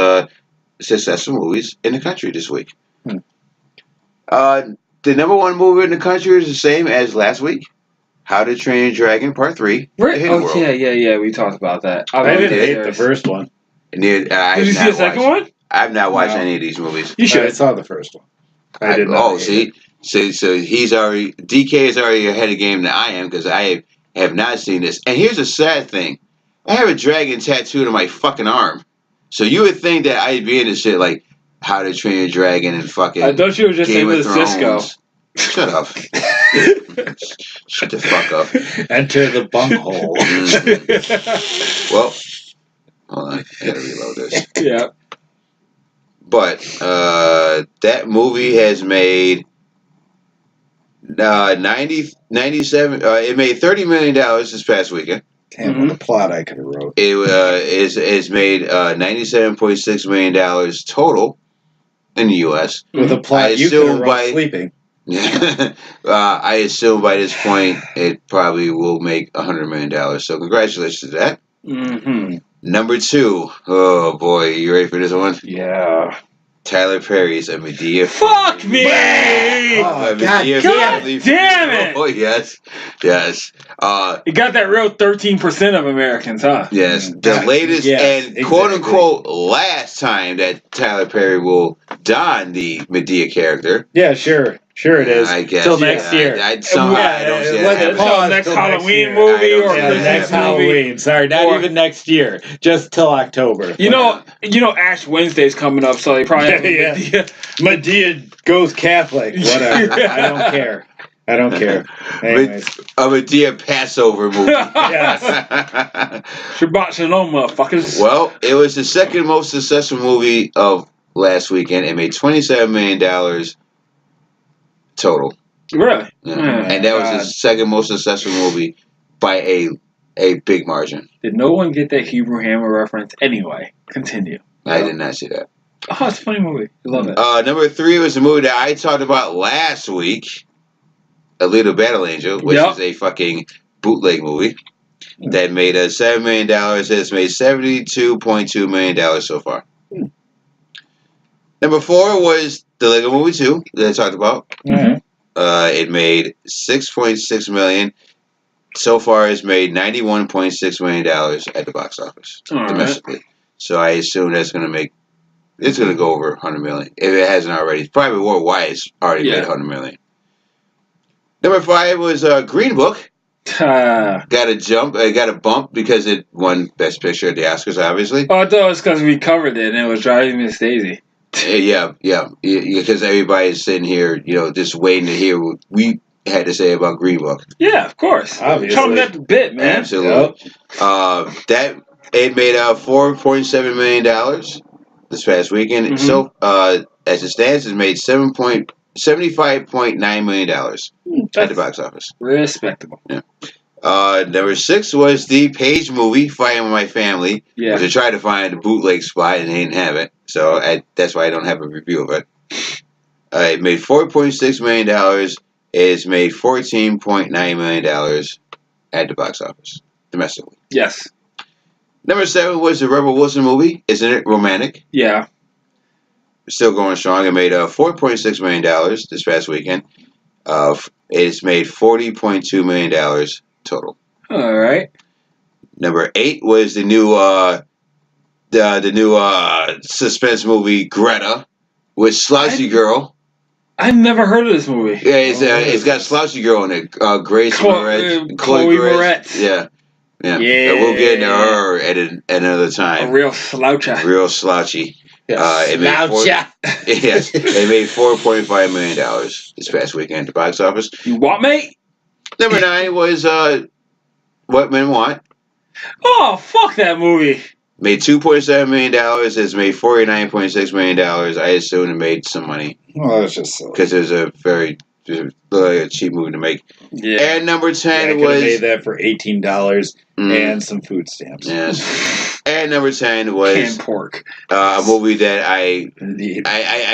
successful movies in the country this week. The number one movie in the country is the same as last week. How to Train Your Dragon Part 3. Yeah. We talked about that. I didn't hate the first one. Did you see the second one? I've not watched any of these movies. You should. I saw the first one. I did not. See? So he's already... DK is already ahead of game than I am, because I have not seen this. And here's a sad thing. I have a dragon tattooed on my fucking arm. So you would think that I'd be into shit like How to Train Your Dragon and fucking I thought you were just Game into of Cisco. Shut up. Shut the fuck up. Enter the bunghole. Well, hold on. I gotta reload this. Yeah. But that movie has made 97. It made $30 million this past weekend. Damn, what a plot I could have wrote. It is made $97.6 million total in the U.S. With a plot you could have wrote sleeping. I assume by this point it probably will make $100 million. So congratulations to that. Mm-hmm. Number 2. Oh boy, you ready for this one? Yeah. Tyler Perry's A Medea. Fuck me! God damn it! Oh yes. You got that real 13% of Americans, huh? Yes. The latest and quote unquote last time that Tyler Perry will don the Medea character. Yeah, sure it is. I guess. Till next year. I don't see that. Next Halloween movie or next Halloween. Sorry, not even next year. Just till October. You know, Ash Wednesday's coming up, so they probably have Medea goes Catholic. Whatever. I don't care. Anyways. A Medea Passover movie. Yes. Shabbat Shalom, motherfuckers. Well, it was the second most successful movie of last weekend. It made $27 million total. Really? Yeah. And that was the second most successful movie by a a big margin. Did no one get that Hebrew Hammer reference? Anyway, continue. I did not see that. Oh, it's a funny movie. I love it. Number 3 was a movie that I talked about last week, Alita Battle Angel, which is a fucking bootleg movie that made $7 million. It's made $72.2 million so far. Number 4 was the Lego Movie 2 that I talked about. Mm-hmm. It made $6.6 million. So far, it's made $91.6 million at the box office domestically. Right. So I assume that's going to make it's going to go over $100 million if it hasn't already. Probably worldwide, it's already made $100 million. Number 5 was Green Book. Got a bump because it won Best Picture at the Oscars, obviously. Oh, I thought it was because we covered it and it was driving Miss Daisy. Yeah, because everybody's sitting here, just waiting to hear what we had to say about Green Book. Yeah, of course. Obviously. Chomping at the bit, man. Absolutely. Yep. It made $4.7 million this past weekend. Mm-hmm. So, as it stands, it's made $75.9 million at the box office. Respectable. Yeah. Number 6 was the Page movie, Fighting With My Family. Yeah. Which I tried to find a bootleg spot and they didn't have it. So that's why I don't have a review of it. It made $4.6 million. It's made $14.9 million at the box office domestically. Yes. Number 7 was the Rebel Wilson movie. Isn't it romantic? Yeah. Still going strong. It made $4.6 million this past weekend. It's made $40.2 million total. All right. Number 8 was the new suspense movie Greta with Slouchy Girl. I've never heard of this movie. Yeah, it's got Slouchy Girl in it. Grace Moretz. Chloe Moretz. Yeah. We'll get into her at another time. A real sloucher. Real slouchy. It made it made $4.5 million this past weekend at the box office. You what, mate? Number 9 was What Men Want. Oh, fuck that movie. Made $2.7 million. It's made $49.6 million. I assume it made some money. Well, that's just so. Because it was a very cheap movie to make. Yeah. And number 10 was... made that for $18 and some food stamps. Yes. And number 10 was... Canned pork. A movie that I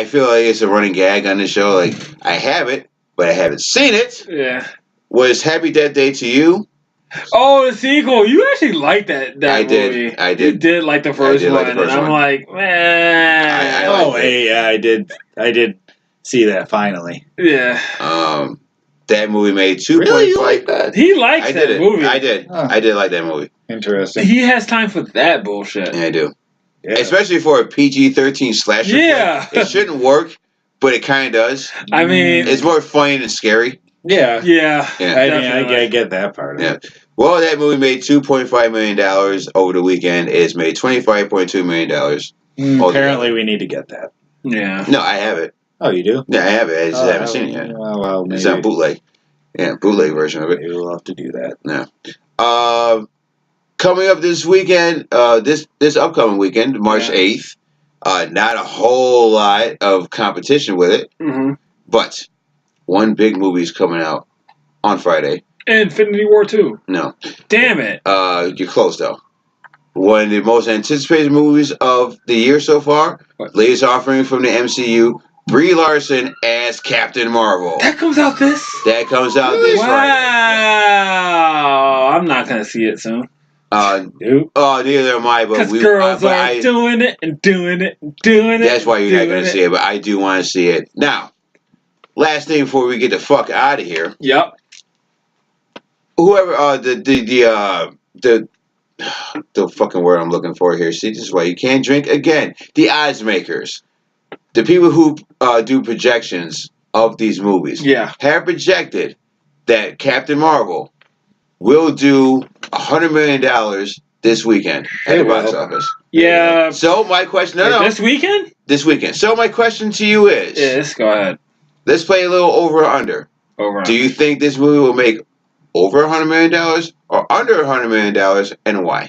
feel like it's a running gag on the show. Like, I have it, but I haven't seen it. Yeah. Was Happy Death Day to You. Oh, the sequel. You actually liked that movie. I did. You did like the first one. And I'm like, man. I did see that finally. Yeah. That movie made 2.5. Really? You like that? He likes that movie. I did. Huh. I did like that movie. Interesting. He has time for that bullshit. Yeah, I do. Yeah. Especially for a PG-13 slasher. Yeah. It shouldn't work, but it kind of does. I mean... It's more funny than scary. Yeah. I get that part of it. Well, that movie made $2.5 million over the weekend. It's made $25.2 million. Apparently, we need to get that. Yeah. No, I have it. Oh, you do? Yeah, I have it. I just haven't seen it yet. Well, maybe. It's on bootleg. Yeah, bootleg version of it. Maybe we'll have to do that. Yeah. Coming up this weekend, this upcoming weekend, March 8th, not a whole lot of competition with it, but one big movie is coming out on Friday. Infinity War 2. No. Damn it. You're close, though. One of the most anticipated movies of the year so far. Latest offering from the MCU. Brie Larson as Captain Marvel. That comes out this Friday. Wow. I'm not going to see it soon. Neither am I. Because girls are doing it and doing it and doing it. That's why you're not going to see it, but I do want to see it. Now, last thing before we get the fuck out of here. Yep. Whoever, the fucking word I'm looking for here. See, this is why you can't drink again. The odds makers. The people who do projections of these movies have projected that Captain Marvel will do $100 million this weekend at the box office. Yeah. So my question, this weekend? This weekend. So my question to you is, yes, go ahead. Let's play a little over or under. Do you think this movie will make over $100 million or under $100 million, and why?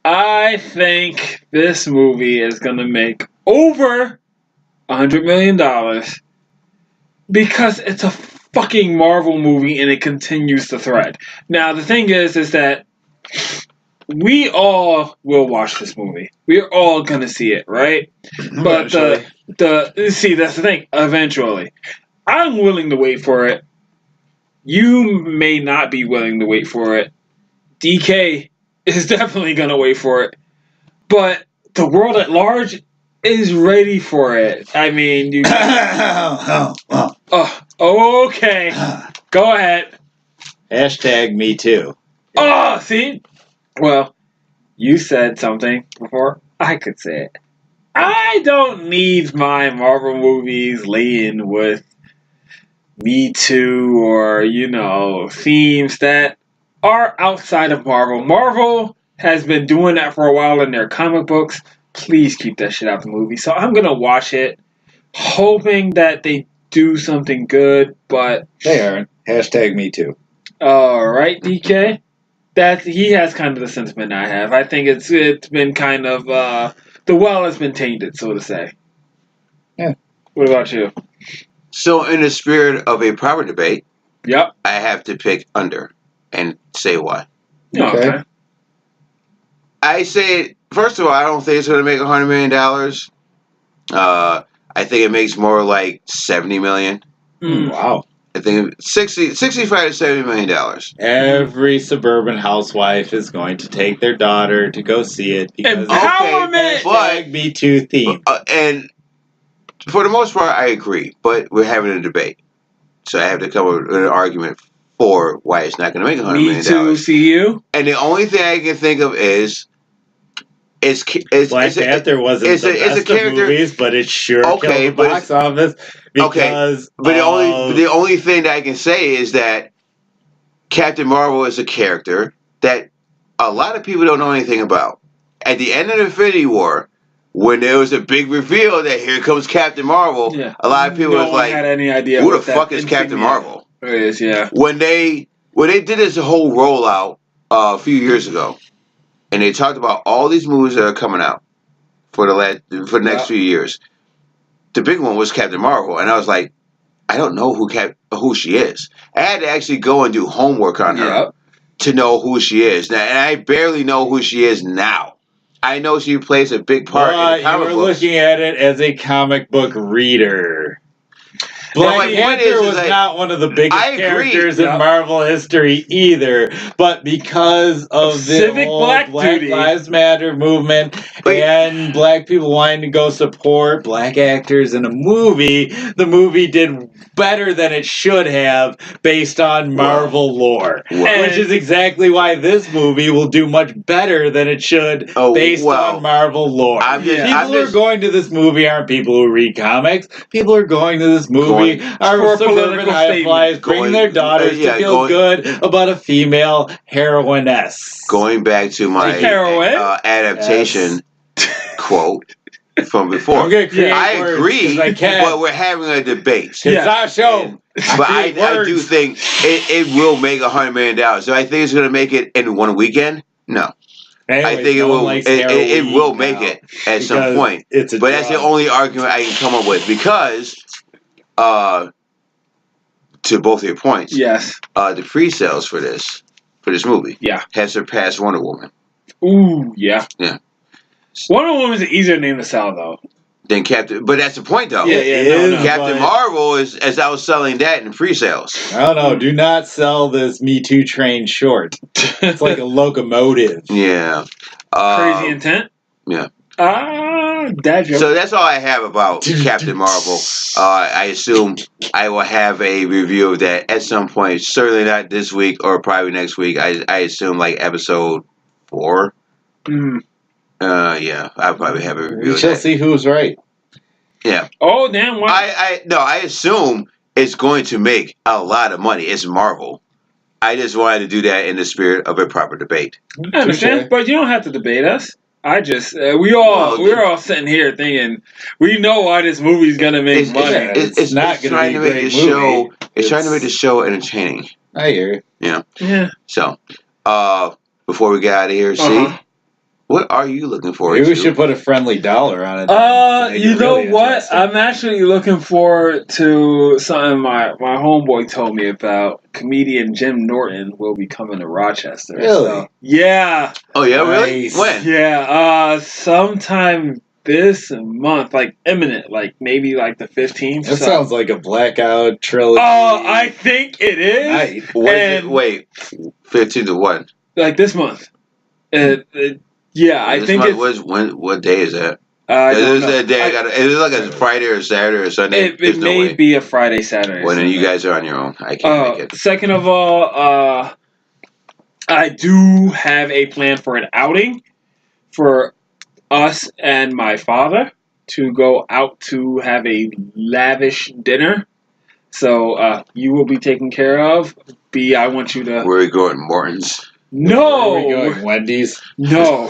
I think this movie is going to make over $100 million because it's a fucking Marvel movie and it continues the thread. Now, the thing is that we all will watch this movie. We're all gonna see it, right? But that's the thing. Eventually, I'm willing to wait for it. You may not be willing to wait for it. DK is definitely gonna wait for it. But the world at large is ready for it. I mean, you. Okay. Go ahead. Hashtag me too. Oh, see? Well, you said something before I could say it. I don't need my Marvel movies laden with Me Too or, themes that are outside of Marvel. Marvel has been doing that for a while in their comic books. Please keep that shit out the movie. So I'm going to watch it, hoping that they do something good, but... They aren't. Hashtag me too. Alright, DK. He has kind of the sentiment I have. I think it's been kind of... the well has been tainted, so to say. Yeah. What about you? So, in the spirit of a proper debate, Yep. I have to pick under and say why. Okay. I say, first of all, I don't think it's going to make $100 million. I think it makes more like $70 million. Wow. I think $65 to $70 million. Every suburban housewife is going to take their daughter to go see it because Empowerment! hashtag Me Too theme. And for the most part, I agree. But we're having a debate. So I have to come up with an argument for why it's not going to make $100 million. Me Too, see you. And the only thing I can think of is Black Panther wasn't the best of movies, but it sure killed the box office. Because but the only thing that I can say is that Captain Marvel is a character that a lot of people don't know anything about. At the end of Infinity War, when there was a big reveal that here comes Captain Marvel, a lot of people was like, had any idea who the fuck is Captain Marvel? It is, yeah. When they did this whole rollout a few years ago, and they talked about all these movies that are coming out for the next few years. The big one was Captain Marvel, and I was like, I don't know who she is. I had to actually go and do homework on her to know who she is. Now, and I barely know who she is now. I know she plays a big part in the comic books. You were looking at it as a comic book reader. Black Panther was not one of the biggest characters in Marvel history either, but because of the whole Black Lives Matter movement and black people wanting to go support black actors in a movie, the movie did better than it should have based on Marvel lore, which is exactly why this movie will do much better than it should based on Marvel lore. People who are going to this movie aren't people who read comics. People are going to this movie are suburban high flyers bringing their daughters to feel good about a female heroiness. Going back to my adaptation quote from before. I agree, but we're having a debate. It's our show. But I do think it will make $100 million. So I think it's going to make it in one weekend? No. Anyways, I think it will make it at some point. But that's the only argument I can come up with because to both of your points, the pre-sales for this movie has surpassed Wonder Woman. Ooh, yeah. Yeah. Wonder Woman's an easier name to sell, though. Than Captain, but that's the point, though. Captain Marvel is outselling that in pre-sales. I don't know. Do not sell this Me Too train short. It's like a locomotive. Yeah. Crazy intent. Yeah. Dad joke. So that's all I have about Captain Marvel. I assume I will have a review of that at some point. Certainly not this week or probably next week. I assume like episode 4. Yeah, I'll probably have a review. We shall see who's right. Yeah. Oh damn! What? I assume it's going to make a lot of money. It's Marvel. I just wanted to do that in the spirit of a proper debate. I understand, but you don't have to debate us. I just we're all sitting here thinking we know why this movie's gonna make money. It's not going to be a great movie. It's trying to make the show entertaining. I hear you. Yeah. So, before we get out of here, see, What are you looking forward Maybe to? we should put a friendly dollar on it. Make You it know really what? interesting. I'm actually looking forward to something my homeboy told me about. Comedian Jim Norton will be coming to Rochester. Really? So, yeah. Oh yeah, really? Nice. When? Yeah, sometime this month, like imminent, like maybe like the 15th. That sounds like a blackout trilogy. Oh, I think it is. night. What is it? And- Wait, 15 to what? Like this month. I This think month it's. what day is that? I Is don't this know. a day is it like a Friday or Saturday or Sunday? It There's no may way. be a Friday, Saturday. Well, then you Sunday. guys are on your own. I can't make it. Second of all, I do have a plan for an outing for us and my father to go out to have a lavish dinner. So you will be taken care of. B, I want you to. Where are we going? Morton's. No, Where are we going? Wendy's? no.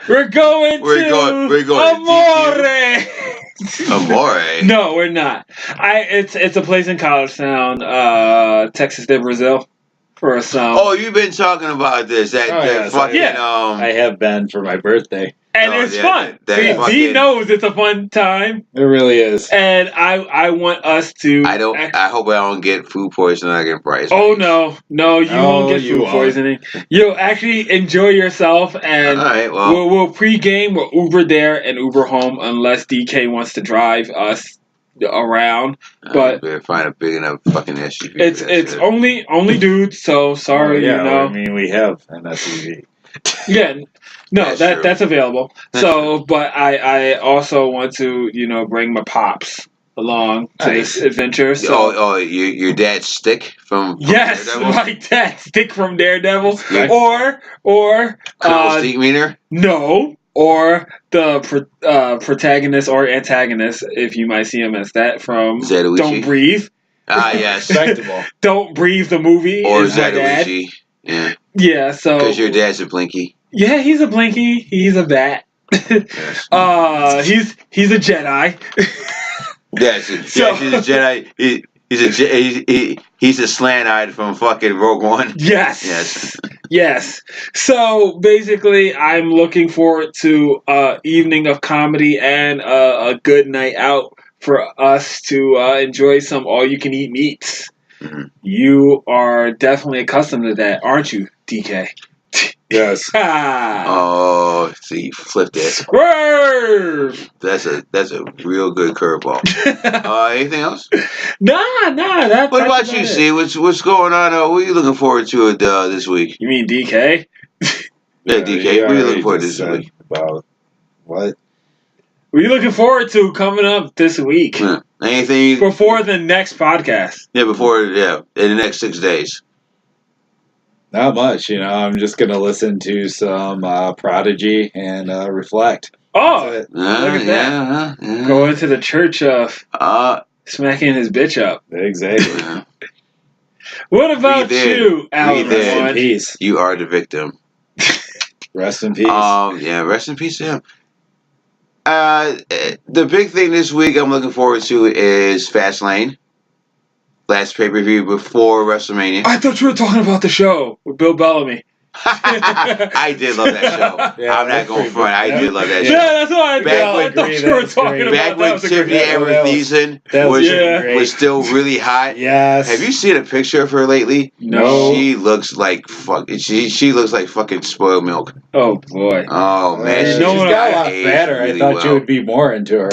We're going to we're going Amore. Amore. No, we're not. It's a place in College Town, Texas de Brazil, for some. Oh, you've been talking about this. That yes, fucking I have been for my birthday. And Oh, it's yeah, fun. that D fucking- knows it's a fun time, It really is. and I want us to. I hope I don't get food poisoning. I get price. Oh no, you won't get you food won't. poisoning. You'll actually enjoy yourself, and All right. Well, we'll pre-game. We'll Uber there and Uber home, unless DK wants to drive us around. But better find a big enough fucking SUV. it's for that it's shit. only dudes. So sorry, yeah, you know. I mean, we have an SUV. Yeah, no, That's true. that's available. That's So, but I also want to bring my pops along to Nice. this adventure. So your dad's stick from yes, Daredevil? like that stick from Daredevil, Good. or Colonel Steak Meter. no, or the protagonist or antagonist, if you might see him as that from Zatoichi. Don't Breathe. Ah, yes. Respectable. Don't Breathe the movie Or is my dad. Zatoichi. Yeah, Yeah, so because your dad's a Blinky. yeah, he's a Blinky. He's a bat. Yes. He's a Jedi. Yes, So- he's a Jedi. He's a slant-eyed from fucking Rogue One. Yes. Yes. Yes. So basically, I'm looking forward to evening of comedy and a good night out for us to enjoy some all-you-can-eat meats. Mhm. You are definitely accustomed to that, aren't you, DK? Yes. Ha! Oh, see, you flipped it. Swerve! That's a real good curveball. Anything else? Nah. What That's about about you, it. C? What's going on? What are you looking forward to this week? You mean DK? Yeah, DK, what are you looking forward to this said week? About what? What are you looking forward to coming up this week? Huh. Anything? Before the next podcast. In the next 6 days. Not much, I'm just gonna listen to some Prodigy and reflect. Oh, That's it. Look at that. Yeah. go into the church of smacking his bitch up. Exactly. Yeah. What about Breathe in. Breathe you, Alan? in. Rest in One? peace. You are the victim. Rest in peace. Yeah, rest in peace to him. The big thing this week I'm looking forward to is Fastlane. Last pay-per-view before WrestleMania. I thought you were talking about the show with Bill Bellamy. I did love that show. Yeah, I'm not that's going pretty front. I good. did love that Yeah, show. that's why I Back thought with you were that's talking great. about Back that. when Was a Tiffany great Amber that was- Thiessen that was great. was still really hot. Yes. Have you seen a picture of her lately? No. She looks like she looks like fucking spoiled milk. Oh boy. Oh man, She's You know what, got a lot aged fatter. I really thought well. you would be more into her.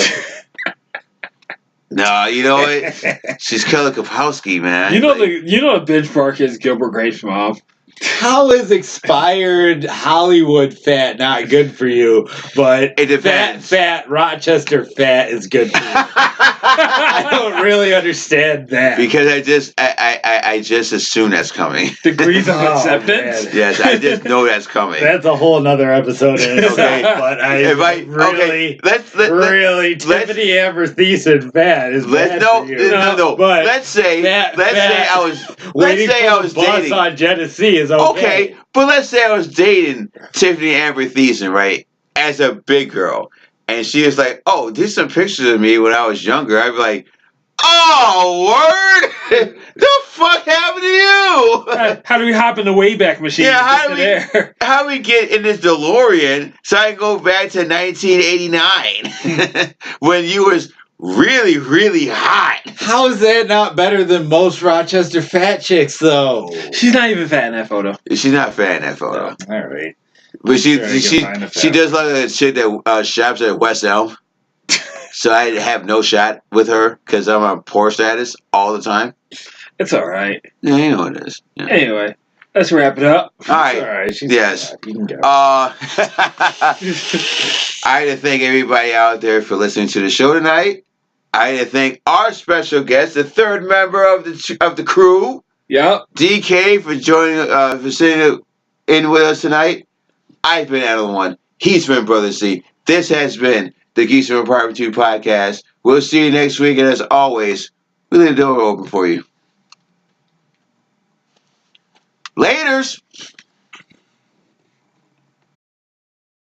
No, you know what? She's Kelly Kapowski, man. You know Like, the benchmark is Gilbert Grape's mom. How is expired Hollywood fat not good for you, but It depends. fat Rochester fat is good for you? I don't really understand that. because I just assume that's coming. Degrees of Oh, acceptance. man. Yes, I just know that's coming. That's a whole nother episode in itself, Okay. but Okay, let's really Tiffany Amber Thiessen fat is bad no, for you. no. But Let's say fat- I was waiting say for I the was bus dating. on Genesee is Okay, but let's say I was dating Tiffany Amber Thiessen, right, as a big girl, and she was like, "Oh, there's some pictures of me when I was younger." I'd be like, Oh, word! The fuck happened to you? How do we hop in the Wayback Machine? Yeah, How how we get in this DeLorean so I can go back to 1989 when you was really, really hot? How is that not better than most Rochester fat chicks, though? She's not even fat in that photo. She's not fat in that photo. No. All right. But she Sure, I can find a she fat does look like a chick that shops at West Elm. So I have no shot with her because I'm on poor status all the time. It's all right. Yeah, you know what it is. Yeah. Anyway, let's wrap it up. All right. All right. She's Yes. fat. You can go. I like to thank everybody out there for listening to the show tonight. I like to thank our special guest, the third member of the crew, Yep. DK, for joining, for sitting in with us tonight. I've been Alan One. He's been Brother C. This has been the Geeks From Apt 2 podcast. We'll see you next week, and as always, we leave the door open for you. Laters.